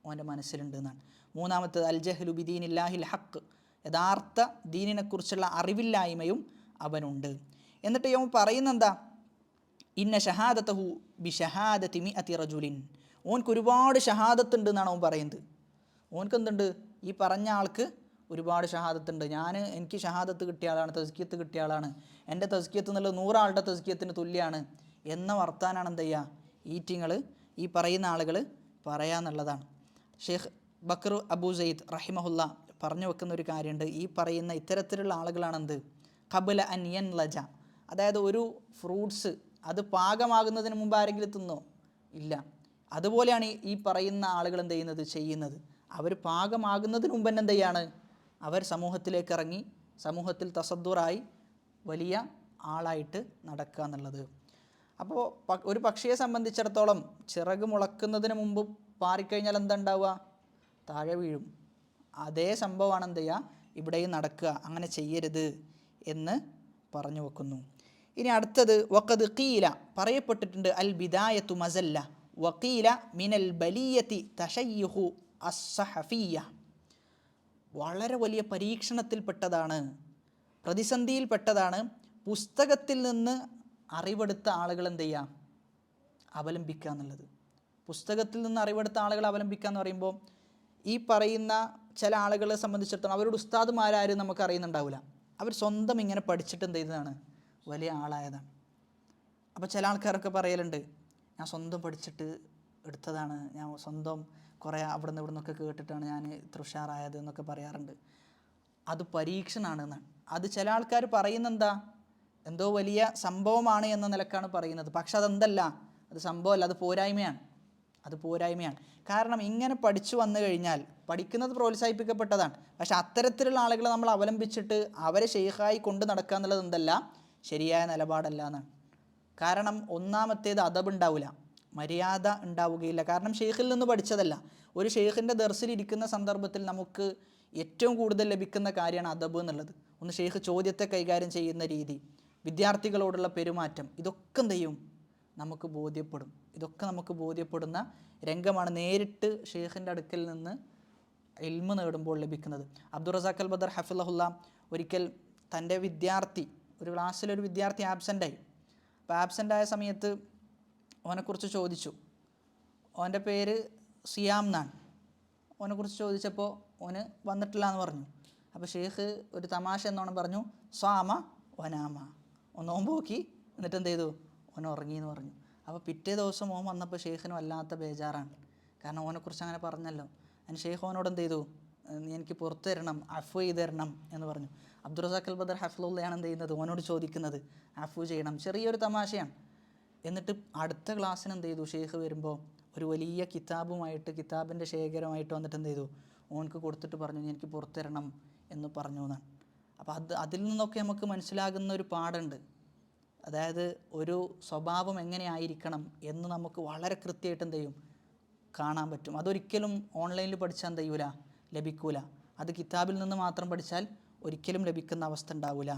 ഓൻ്റെ മനസ്സിലുണ്ട് എന്നാണ്. മൂന്നാമത്തേത് അൽ ജഹ്ലു ബിദീനില്ലാഹിൽ ഹഖ്, യഥാർത്ഥ ദീനിനെക്കുറിച്ചുള്ള അറിവില്ലായ്മയും അവനുണ്ട്. എന്നിട്ട് അവൻ പറയുന്ന എന്താ, ഇന്ന ഷഹാദത്തഹു ബി ഷഹാദത്തി മിഅത്തി റജുലിൻ, ഓൻക്ക് ഒരുപാട് ഷഹാദത്തുണ്ട് എന്നാണ് അവൻ പറയുന്നത്. ഓൻക്ക് എന്തുണ്ട്, ഈ പറഞ്ഞ ആൾക്ക് ഒരുപാട് ഷഹാദത്തുണ്ട്, എനിക്ക് ഷഹാദത്ത് കിട്ടിയ ആളാണ്, തസ്കിയത്ത് കിട്ടിയ ആളാണ്, എൻ്റെ തസ്കിയത്ത് എന്നുള്ളത് 100 ആളുടെ തസ്കിയത്തിന് തുല്യമാണ് എന്ന വർത്താനാണ് എന്ത് ചെയ്യുക, ഈ പറയുന്ന ആളുകൾ പറയാന്നുള്ളതാണ്. ഷെയ്ഖ് ബക്കർ അബൂ സയ്യിദ് റഹിമഹുല്ല പറഞ്ഞു വെക്കുന്ന ഒരു കാര്യമുണ്ട്, ഈ പറയുന്ന ഇത്തരത്തിലുള്ള ആളുകളാണെന്ത്, ഖബ്ല അൻ യൻലജ, അതായത് ഒരു ഫ്രൂട്ട്സ് അത് പാകമാകുന്നതിന് മുമ്പ് ആരെങ്കിലും തിന്നോ? ഇല്ല. അതുപോലെയാണ് ഈ പറയുന്ന ആളുകൾ എന്ത് ചെയ്യുന്നത്. അവർ പാകമാകുന്നതിന് മുമ്പ് തന്നെ എന്ത് ചെയ്യാണ്, അവർ സമൂഹത്തിലേക്ക് ഇറങ്ങി സമൂഹത്തിൽ തസദ്ദുറായി വലിയ ആളായിട്ട് നടക്കുക എന്നുള്ളത്. അപ്പോൾ ഒരു പക്ഷിയെ സംബന്ധിച്ചിടത്തോളം ചിറക് മുളക്കുന്നതിന് മുമ്പ് പാറിക്കഴിഞ്ഞാൽ എന്താ ഉണ്ടാവുക, താഴെ വീഴും. അതേ സംഭവമാണ് എന്ത് ചെയ്യുക ഇവിടെയും നടക്കുക. അങ്ങനെ ചെയ്യരുത് എന്ന് പറഞ്ഞു വെക്കുന്നു. ഇനി അടുത്തത് വഖദ് ഖീല, പറയപ്പെട്ടിട്ടുണ്ട്, അൽ ബിദായത്തു മസല്ല വഖീല മിനൽ ബലിയത്തി തശയ്യുഹു അസ്സഹഫിയ്യ, വളരെ വലിയ പരീക്ഷണത്തിൽപ്പെട്ടതാണ്, പ്രതിസന്ധിയിൽപ്പെട്ടതാണ് പുസ്തകത്തിൽ നിന്ന് അറിവെടുത്ത ആളുകൾ എന്ത് ചെയ്യുക, അവലംബിക്കുക എന്നുള്ളത്. പുസ്തകത്തിൽ നിന്ന് അറിവെടുത്ത ആളുകൾ അവലംബിക്കുക എന്ന് പറയുമ്പോൾ ഈ പറയുന്ന ചില ആളുകളെ സംബന്ധിച്ചിടത്തോളം അവരുടെ ഉസ്താദുമാരും നമുക്ക് അറിയുന്നുണ്ടാവില്ല. അവർ സ്വന്തം ഇങ്ങനെ പഠിച്ചിട്ട് എന്ത് ചെയ്തതാണ്, വലിയ ആളായതാണ്. അപ്പോൾ ചില ആൾക്കാരൊക്കെ പറയലുണ്ട്, ഞാൻ സ്വന്തം പഠിച്ചിട്ട് എടുത്തതാണ്, ഞാൻ സ്വന്തം കുറേ അവിടെ നിന്ന് ഇവിടെ നിന്നൊക്കെ കേട്ടിട്ടാണ് ഞാൻ ഇത്ര ഉഷാറായത് എന്നൊക്കെ പറയാറുണ്ട്. അത് പരീക്ഷണമാണെന്നാണ്. അത് ചില ആൾക്കാർ പറയുന്നെന്താ, എന്തോ വലിയ സംഭവമാണ് എന്ന നിലക്കാണ് പറയുന്നത്. പക്ഷെ അതെന്തല്ല, അത് സംഭവമല്ല, അത് പോരായ്മയാണ്. കാരണം ഇങ്ങനെ പഠിച്ചു വന്നു കഴിഞ്ഞാൽ പഠിക്കുന്നത് പ്രോത്സാഹിപ്പിക്കപ്പെട്ടതാണ്. പക്ഷെ അത്തരത്തിലുള്ള ആളുകളെ നമ്മൾ അവലംബിച്ചിട്ട് അവരെ ഷെയ്ഖായി കൊണ്ട് നടക്കുക എന്നുള്ളത് എന്തല്ല, ശരിയായ നിലപാടല്ല എന്നാണ്. കാരണം ഒന്നാമത്തേത് അദബ് ഉണ്ടാവില്ല, മര്യാദ ഉണ്ടാവുകയില്ല. കാരണം ഷെയ്ഖിൽ നിന്ന് പഠിച്ചതല്ല. ഒരു ഷെയ്ഖിൻ്റെ ദർസിൽ ഇരിക്കുന്ന സന്ദർഭത്തിൽ നമുക്ക് ഏറ്റവും കൂടുതൽ ലഭിക്കുന്ന കാര്യമാണ് അദബ് എന്നുള്ളത്. ഒന്ന് ഷെയ്ഖ് ചോദ്യത്തെ കൈകാര്യം ചെയ്യുന്ന രീതി, വിദ്യാർത്ഥികളോടുള്ള പെരുമാറ്റം, ഇതൊക്കെ എന്ത് ചെയ്യും, നമുക്ക് ബോധ്യപ്പെടും. ഇതൊക്കെ നമുക്ക് ബോധ്യപ്പെടുന്ന രംഗമാണ് നേരിട്ട് ഷെയ്ഖിൻ്റെ അടുക്കൽ നിന്ന് ഇൽമ നേടുമ്പോൾ ലഭിക്കുന്നത്. അബ്ദുർ റസാഖ് അൽ ബദർ ഹഫിളഹുല്ല ഒരിക്കൽ തൻ്റെ വിദ്യാർത്ഥി, ഒരു ക്ലാസ്സിലൊരു വിദ്യാർത്ഥി ആബ്സെൻ്റായി. അപ്പോൾ ആബ്സെൻ്റായ സമയത്ത് ഓനെക്കുറിച്ച് ചോദിച്ചു. ഓൻ്റെ പേര് സിയാം എന്നാണ്. ഓനെക്കുറിച്ച് ചോദിച്ചപ്പോൾ ഓന് വന്നിട്ടില്ല എന്ന് പറഞ്ഞു. അപ്പോൾ ഷെയ്ഖ് ഒരു തമാശ എന്നോണം പറഞ്ഞു, സ്വാമ വനാമ, ഒന്ന് നോമ്പ് നോക്കി എന്നിട്ട് എന്ത് ചെയ്തു, ഓൻ ഉറങ്ങി എന്ന് പറഞ്ഞു. അപ്പോൾ പിറ്റേ ദിവസം ഓൻ വന്നപ്പോൾ ഷെയ്ഖിന് വല്ലാത്ത ബേജാറാണ്. കാരണം ഓനെക്കുറിച്ച് അങ്ങനെ പറഞ്ഞല്ലോ. അതിന് ഷെയ്ഖ് ഓനോട് എന്ത് ചെയ്തു, നീ എനിക്ക് പുറത്തു തരണം, അഫു ചെയ്ത് തരണം എന്ന് പറഞ്ഞു. അബ്ദുർ റസാഖ് അൽ ബദർ ഹഫ്ലുള്ളയാണ് എന്ത് ചെയ്യുന്നത്, ഓനോട് ചോദിക്കുന്നത് അഫു ചെയ്യണം. ചെറിയൊരു തമാശയാണ്. എന്നിട്ട് അടുത്ത ക്ലാസ്സിന് എന്ത് ചെയ്തു, ഷെയ്ഖ് വരുമ്പോൾ ഒരു വലിയ കിതാബുമായിട്ട്, കിതാബിൻ്റെ ശേഖരമായിട്ട് വന്നിട്ട് എന്ത് ചെയ്തു, ഓനക്ക് കൊടുത്തിട്ട് പറഞ്ഞു, നീ എനിക്ക് പുറത്തു തരണം എന്ന് പറഞ്ഞു എന്നാണ്. അപ്പോൾ അതിൽ നിന്നൊക്കെ നമുക്ക് മനസ്സിലാകുന്ന ഒരു പാഠമുണ്ട്. അതായത് ഒരു സ്വഭാവം എങ്ങനെയായിരിക്കണം എന്ന് നമുക്ക് വളരെ കൃത്യമായിട്ട് എന്ത് ചെയ്യും, കാണാൻ പറ്റും. അതൊരിക്കലും ഓൺലൈനിൽ പഠിച്ചാൽ എന്ത് ചെയ്യൂല, ലഭിക്കൂല. അത് കിതാബിൽ നിന്ന് മാത്രം പഠിച്ചാൽ ഒരിക്കലും ലഭിക്കുന്ന അവസ്ഥ ഉണ്ടാവില്ല.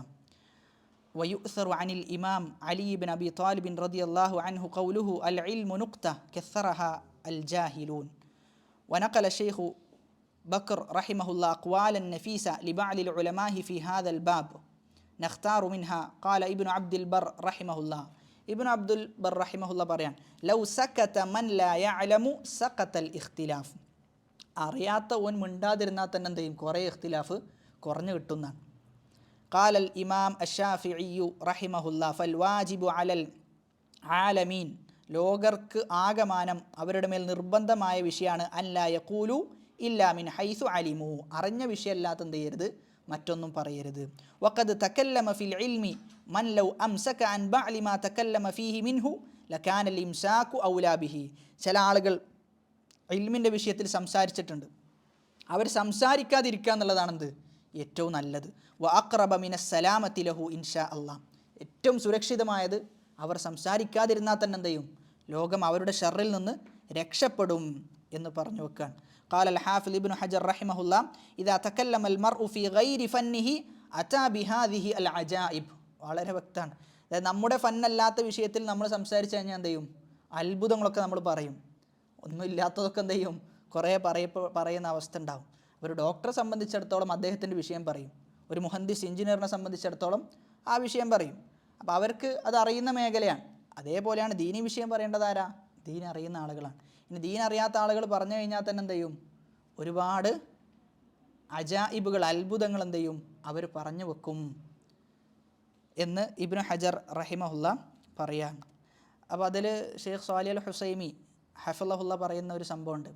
ويؤثر عن الإمام علي بن أبي طالب رضي الله عنه قوله العلم نقطة كثرها الجاهلون. ونقل الشيخ بكر رحمه الله أقوالا نفيسة لبعض العلماء في هذا الباب نختار منها. قال ابن عبد البر رحمه الله, ഇബ്നു അബ്ദുൽ ബർ റഹിമഹുല്ല പറയാൻ, ലൗ സക്കത മൻ ലാ യഅലമു സഖതൽ ഇഖ്തിലാഫ്, അറിയാത്ത ഓൻ മിണ്ടാതിരുന്നാൽ തന്നെ എന്ത് ചെയ്യും, കുറേ ഇഖ്തിലാഫ് കുറഞ്ഞു കിട്ടുന്നതാണ്. قال الإمام الشافعي رحمه الله فالواجب على العالمين, ലോകർക്ക് ആകമാനം അവരുടെ മേൽ നിർബന്ധമായ വിഷയമാണ് അല്ലാ യഖൂലു ഇല്ലാ മിൻ ഹൈസു അലിമു, അറിഞ്ഞ വിഷയമല്ലാത്ത എന്ത് ചെയ്യരുത്, മറ്റൊന്നും പറയരുത്. വഖദ് തകല്ലമ ഫിൽ ഇൽമി മൻ ലൗ അംസക അൻ ബഅലി മാ തകല്ലമ ഫീഹി മിൻഹു ലകാന അൽ ഇംസാകു ഔലാ ബിഹി. ചില ആളുകൾ ഇൽമിൻ്റെ വിഷയത്തിൽ സംസാരിച്ചിട്ടുണ്ട്. അവർ സംസാരിക്കാതിരിക്കുക എന്നുള്ളതാണ് എന്ത്, ഏറ്റവും നല്ലത്. വ അഖ്റബ മിനസ് സലാമത്തി ലഹു ഇൻഷാ അല്ലാഹ്, ഏറ്റവും സുരക്ഷിതമായത് അവർ സംസാരിക്കാതിരുന്നാൽ തന്നെ എന്ത് ചെയ്യും, ലോകം അവരുടെ ഷർറിൽ നിന്ന് രക്ഷപ്പെടും എന്ന് പറഞ്ഞു വെക്കുകയാണ്. قال الحافظ ابن حجر رحمه الله إذا تكلم المرء في غير فنه أتى بهذه العجائب. വളരെ വ്യക്തമാണ്. അതായത് നമ്മുടെ ഫന്നല്ലാത്ത വിഷയത്തിൽ നമ്മൾ സംസാരിച്ചു കഴിഞ്ഞാൽ എന്ത് ചെയ്യും, അത്ഭുതങ്ങളൊക്കെ നമ്മൾ പറയും. ഒന്നും ഇല്ലാത്തതൊക്കെ എന്ത് ചെയ്യും, കുറേ പറയുന്ന അവസ്ഥ ഉണ്ടാവും. ഒരു ഡോക്ടറെ സംബന്ധിച്ചിടത്തോളം അദ്ദേഹത്തിൻ്റെ വിഷയം പറയും. ഒരു മുഹന്ദിസ് എഞ്ചിനീയറിനെ സംബന്ധിച്ചിടത്തോളം ആ വിഷയം പറയും. അപ്പോൾ അവർക്ക് അത് അറിയുന്ന മേഖലയാണ്. അതേപോലെയാണ് ദീനി വിഷയം പറയേണ്ടത് ആരാ, ദീൻ അറിയുന്ന ആളുകളാണ്. ഇനി ദീൻ അറിയാത്ത ആളുകൾ പറഞ്ഞു കഴിഞ്ഞാൽ തന്നെ എന്ത് ചെയ്യും, ഒരുപാട് അജായിബുകൾ, അത്ഭുതങ്ങൾ എന്ത് ചെയ്യും, അവർ പറഞ്ഞു വെക്കും എന്ന് ഇബ്നു ഹജർ റഹിമഹുല്ല പറയാം. അപ്പോൾ അതിൽ ഷെയ്ഖ് സ്വാലിഹ് അൽ ഹുസൈമി ഹഫിളഹുല്ല പറയുന്ന ഒരു സംഭവമുണ്ട്.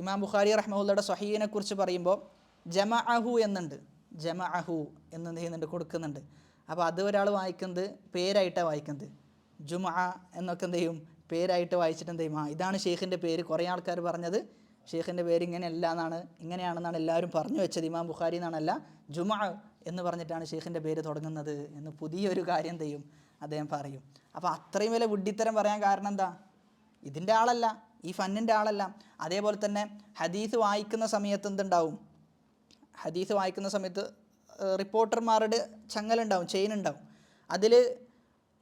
ഇമാം ബുഖാരി റഹ്മഹുല്ലയുടെ സ്വഹീഹിനെ കുറിച്ച് പറയുമ്പോൾ ജമഅഹു എന്നുണ്ട്, ജമഅഹു എന്ന് എന്ത് ചെയ്യുന്നുണ്ട്, കൊടുക്കുന്നുണ്ട്. അപ്പോൾ അത് ഒരാൾ വായിക്കുന്നത് പേരായിട്ടാണ് വായിക്കുന്നത്, ജുമഅ എന്നൊക്കെ എന്ത് ചെയ്യും, പേരായിട്ട് വായിച്ചിട്ട് എന്ത് ചെയ്യും, ഇതാണ് ഷെയ്ഖിൻ്റെ പേര്. കുറേ ആൾക്കാർ പറഞ്ഞത് ഷെയ്ഖിൻ്റെ പേര് ഇങ്ങനെയാണെന്നാണ് എല്ലാവരും പറഞ്ഞു വെച്ചത്. ഇമാം ബുഖാരി എന്നാണല്ല, ജുമഅ എന്ന് പറഞ്ഞിട്ടാണ് ഷെയ്ഖിൻ്റെ പേര് തുടങ്ങുന്നത് എന്ന് പുതിയൊരു കാര്യം ചെയ്യും അദ്ദേഹം പറയും. അപ്പോൾ അത്രയും വലിയ വിഡ്ഢിത്തരം പറയാൻ കാരണം എന്താ? ഇതിൻ്റെ ആളല്ല, ഈ ഫന്നിൻ്റെ ആളല്ല. അതേപോലെ തന്നെ ഹദീസ് വായിക്കുന്ന സമയത്ത് എന്തുണ്ടാവും? ഹദീസ് വായിക്കുന്ന സമയത്ത് റിപ്പോർട്ടർമാരുടെ ചങ്ങലുണ്ടാവും, ചെയിൻ ഉണ്ടാവും. അതിൽ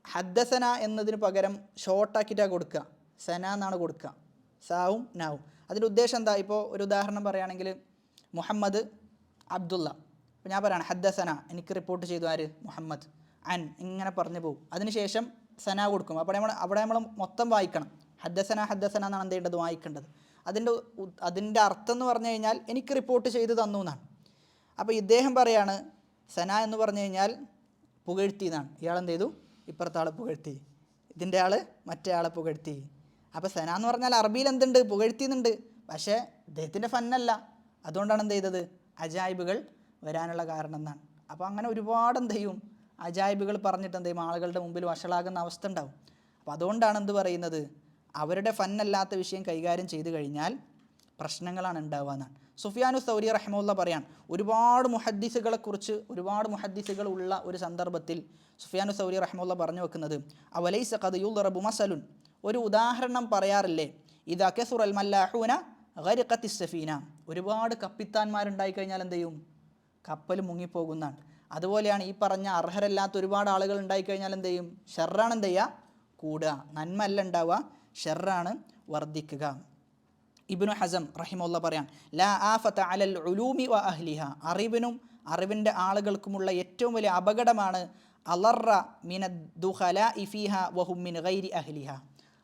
ഹദ്ദസന എന്നതിന് പകരം ഷോർട്ടാക്കിയിട്ടാണ് കൊടുക്കുക, സന എന്നാണ് കൊടുക്കുക, സാവും നാവും. അതിൻ്റെ ഉദ്ദേശം എന്താ? ഇപ്പോൾ ഒരു ഉദാഹരണം പറയുകയാണെങ്കിൽ മുഹമ്മദ് അബ്ദുള്ള, അപ്പോൾ ഞാൻ പറയുകയാണ് ഹദ്ദസന, എനിക്ക് റിപ്പോർട്ട് ചെയ്തു ആര്? മുഹമ്മദ്, അൻ, ഇങ്ങനെ പറഞ്ഞു പോകും. അതിനുശേഷം സന കൊടുക്കും. അപ്പോൾ അവിടെ നമ്മൾ മൊത്തം വായിക്കണം. ഹദ്ദസന ഹദ്ദസന എന്നാണ് എന്ത് ചെയ്യേണ്ടത്? വായിക്കേണ്ടത്. അതിൻ്റെ അർത്ഥം എന്ന് പറഞ്ഞു കഴിഞ്ഞാൽ എനിക്ക് റിപ്പോർട്ട് ചെയ്ത് തന്നു എന്നാണ്. അപ്പോൾ ഇദ്ദേഹം പറയാണ് സന എന്ന് പറഞ്ഞു കഴിഞ്ഞാൽ പുകഴ്ത്തി എന്നാണ്. ഇയാളെന്ത് ചെയ്തു? ഇപ്പുറത്തെ ആളെ പുകഴ്ത്തി, ഇതിൻ്റെ ആൾ മറ്റേ ആളെ പുകഴ്ത്തി. അപ്പോൾ സന എന്ന് പറഞ്ഞാൽ അറബിയിൽ എന്തുണ്ട്? പുകഴ്ത്തിന്നുണ്ട്. പക്ഷേ ഇദ്ദേഹത്തിൻ്റെ ഫന്നല്ല. അതുകൊണ്ടാണ് എന്ത് ചെയ്തത്? അജായിബുകൾ വരാനുള്ള കാരണം എന്നാണ്. അപ്പോൾ അങ്ങനെ ഒരുപാട് എന്ത് ചെയ്യും? അജായിബുകൾ പറഞ്ഞിട്ട് എന്ത് ചെയ്യും? ആളുകളുടെ മുമ്പിൽ വഷളാകുന്ന അവസ്ഥ ഉണ്ടാവും. അപ്പോൾ അതുകൊണ്ടാണ് എന്ത് പറയുന്നത്? അവരുടെ ഫന്നല്ലാത്ത വിഷയം കൈകാര്യം ചെയ്തു കഴിഞ്ഞാൽ പ്രശ്നങ്ങളാണ് ഉണ്ടാവുക എന്നാണ്. സുഫിയാനു സൗരി റഹ്മത്തുള്ളാഹി പറയാണ്, ഒരുപാട് മുഹദ്ദിസുകൾ ഉള്ള ഒരു സന്ദർഭത്തിൽ സുഫിയാനു സൗരി റഹ്മത്തുള്ളാഹി പറഞ്ഞു വെക്കുന്നത്, അവലൈസ ഖദ് യുദ്റബു മസലുൻ, ഒരു ഉദാഹരണം പറയാറില്ലേ, ഇദാ കസുറൽ മല്ലാഹൂന ഗരിഖത്തിസ് സഫീന, ഒരുപാട് കപ്പിത്താന്മാരുണ്ടായി കഴിഞ്ഞാൽ എന്ത് ചെയ്യും? കപ്പൽ മുങ്ങിപ്പോകുന്നതാണ്. അതുപോലെയാണ് ഈ പറഞ്ഞ അർഹരല്ലാത്ത ഒരുപാട് ആളുകൾ ഉണ്ടായിക്കഴിഞ്ഞാൽ എന്ത് ചെയ്യും? ഷർറാണ് എന്ത് ചെയ്യുക? കൂടുക. നന്മ അല്ല ഉണ്ടാവുക, ഷർറാണ് വർദ്ധിക്കുക. ഇബ്നു ഹസം റഹിമഹുല്ലാഹ് പറയാം, ലാ ആഫത അലൽ ഉലൂമി വ അഹ്ലിഹ, അറിവിനും അറിവിൻ്റെ ആളുകൾക്കുമുള്ള ഏറ്റവും വലിയ അപകടമാണ് അലറ മിനദ് ദുഖലാഇ ഫീഹ വഹും മിൻ ഗൈരി അഹ്ലിഹ,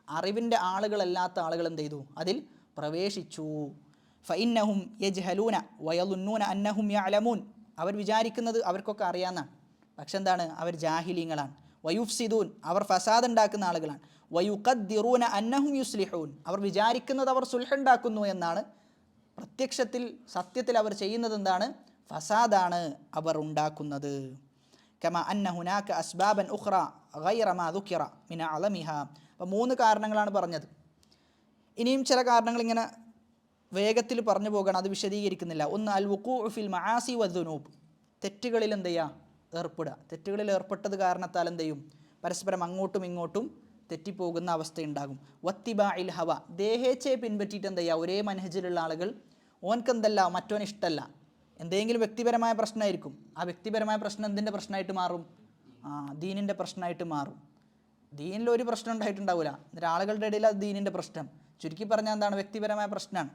അറിവിൻ്റെ ആളുകളല്ലാത്ത ആളുകൾ എന്ത് ചെയ്തു? അതിൽ പ്രവേശിച്ചു. ഫഇന്നഹും യജ്ഹലൂന വയളുന്നൂന അന്നഹും യഅലമൂൻ, അവർ വിചാരിക്കുന്നത് അവർക്കൊക്കെ അറിയാമെന്നാണ്. പക്ഷെ എന്താണ്? അവർ ജാഹിലീങ്ങളാണ്. വയുഫ്സിദൂൻ, അവർ ഫസാദ് ഉണ്ടാക്കുന്ന ആളുകളാണ്. വയുഖദ്ദിറൂന അന്നഹും യുസ്ലിഹൂൻ, അവർ വിചാരിക്കുന്നത് അവർ സുൽഹ് ഉണ്ടാക്കുന്നു എന്നാണ്. പ്രത്യക്ഷത്തിൽ സത്യത്തിൽ അവർ ചെയ്യുന്നത് എന്താണ്? ഫസാദാണ് അവർ ഉണ്ടാക്കുന്നത്. കമാ അന്ന ഹുനാക അസ്ബാബൻ ഉഖ്റ ഗൈറ മാ ദുകിറ മിൻ അലമിഹ, അപ്പോൾ 3 കാരണങ്ങളാണ് പറഞ്ഞത്. ഇനിയും ചില കാരണങ്ങൾ ഇങ്ങനെ വേഗത്തിൽ പറഞ്ഞു പോകണം, അത് വിശദീകരിക്കുന്നില്ല. ഒന്ന്, അൽ വുഖൂഉ ഫിൽ മആസി വദ്ദുനൂബ്, തെറ്റുകളിൽ എന്ത് ചെയ്യുക? ഏർപ്പെടുക. തെറ്റുകളിൽ ഏർപ്പെട്ടത് കാരണത്താൽ എന്ത് ചെയ്യും? പരസ്പരം അങ്ങോട്ടും ഇങ്ങോട്ടും തെറ്റിപ്പോകുന്ന അവസ്ഥയുണ്ടാകും. വത്തിബാഇൽ ഹവ, ദേഹേച്ഛയെ പിൻപറ്റിയിട്ട് എന്ത് ചെയ്യുക? ഒരേ മനഹജിലുള്ള ആളുകൾ, ഓൻക്കെന്തല്ല മറ്റോൻ ഇഷ്ടമല്ല, എന്തെങ്കിലും വ്യക്തിപരമായ പ്രശ്നമായിരിക്കും. ആ വ്യക്തിപരമായ പ്രശ്നം എന്തിൻ്റെ പ്രശ്നമായിട്ട് മാറും? ദീനിൻ്റെ പ്രശ്നമായിട്ട് മാറും. ദീനിൽ ഒരു പ്രശ്നം ഉണ്ടായിട്ടുണ്ടാവില്ല, എന്നിട്ട് ആളുകളുടെ ഇടയിൽ അത് ദീനിൻ്റെ പ്രശ്നം. ചുരുക്കി പറഞ്ഞാൽ എന്താണ്? വ്യക്തിപരമായ പ്രശ്നമാണ്.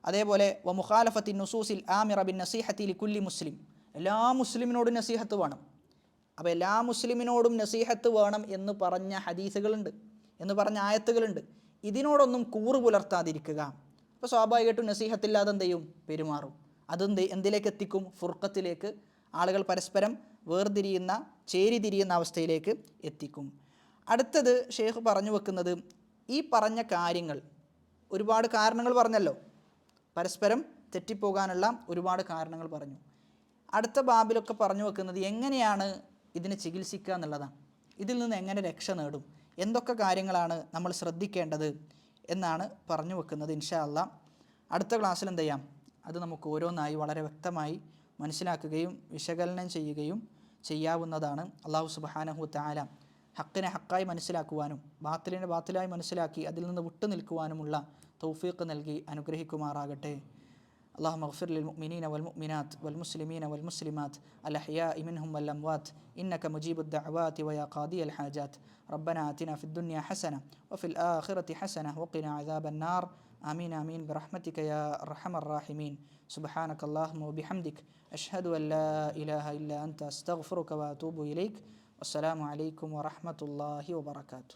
അതേപോലെ വ മുഖാലഫത്തി നുസൂസിൽ ആമിറ ബിൻ നസീഹത്തി ലികുല്ലി മുസ്ലിം, എല്ലാ മുസ്ലിമിനോടും നസീഹത്ത് വേണം. അപ്പോൾ എല്ലാ മുസ്ലിമിനോടും നസീഹത്ത് വേണം എന്ന് പറഞ്ഞ ഹദീസുകളുണ്ട്, എന്ന് പറഞ്ഞ ആയത്തുകളുണ്ട്. ഇതിനോടൊന്നും കൂറ് പുലർത്താതിരിക്കുക. അപ്പോൾ സ്വാഭാവികമായിട്ടും നസീഹത്തില്ലാതെ എന്ത് ചെയ്യും? പെരുമാറും. എന്തിലേക്ക് എത്തിക്കും? ഫുർഖത്തിലേക്ക്, ആളുകൾ പരസ്പരം വേർതിരിയുന്ന, ചേരിതിരിയുന്ന അവസ്ഥയിലേക്ക് എത്തിക്കും. അടുത്തത് ഷെയ്ഖ് പറഞ്ഞു വെക്കുന്നത്, ഈ പറഞ്ഞ കാര്യങ്ങൾ, ഒരുപാട് കാരണങ്ങൾ പറഞ്ഞല്ലോ, പരസ്പരം തെറ്റിപ്പോകാനുള്ള ഒരുപാട് കാരണങ്ങൾ പറഞ്ഞു. അടുത്ത ബാബിലൊക്കെ പറഞ്ഞു വെക്കുന്നത് എങ്ങനെയാണ് ഇതിനെ ചികിത്സിക്കുക എന്നുള്ളതാണ്. ഇതിൽ നിന്ന് എങ്ങനെ രക്ഷ നേടും, എന്തൊക്കെ കാര്യങ്ങളാണ് നമ്മൾ ശ്രദ്ധിക്കേണ്ടത് എന്നാണ് പറഞ്ഞു വെക്കുന്നത്. ഇൻഷാ അല്ലാഹ് അടുത്ത ക്ലാസ്സിൽ എന്ത് ചെയ്യാം? അത് നമുക്ക് ഓരോന്നായി വളരെ വ്യക്തമായി മനസ്സിലാക്കുകയും വിശകലനം ചെയ്യുകയും ചെയ്യാവുന്നതാണ്. അല്ലാഹു സുബ്ഹാനഹു വ തആല ഹക്കിനെ ഹക്കായി മനസ്സിലാക്കുവാനും ബാത്തിലിനെ ബാത്തിലായി മനസ്സിലാക്കി അതിൽ നിന്ന് വിട്ടു നിൽക്കുവാനുമുള്ള തൗഫീഖ് നൽകി അനുഗ്രഹിക്കുമാറാകട്ടെ. اللهم اغفر للمؤمنين والمؤمنات والمسلمين والمسلمات الأحياء منهم والأموات إنك مجيب الدعوات ويا قاضي الحاجات. ربنا آتنا في الدنيا حسنة وفي الآخرة حسنة وقنا عذاب النار. آمين آمين برحمتك يا أرحم الراحمين. سبحانك اللهم وبحمدك أشهد أن لا إله إلا أنت أستغفرك وأتوب إليك. والسلام عليكم ورحمة الله وبركاته.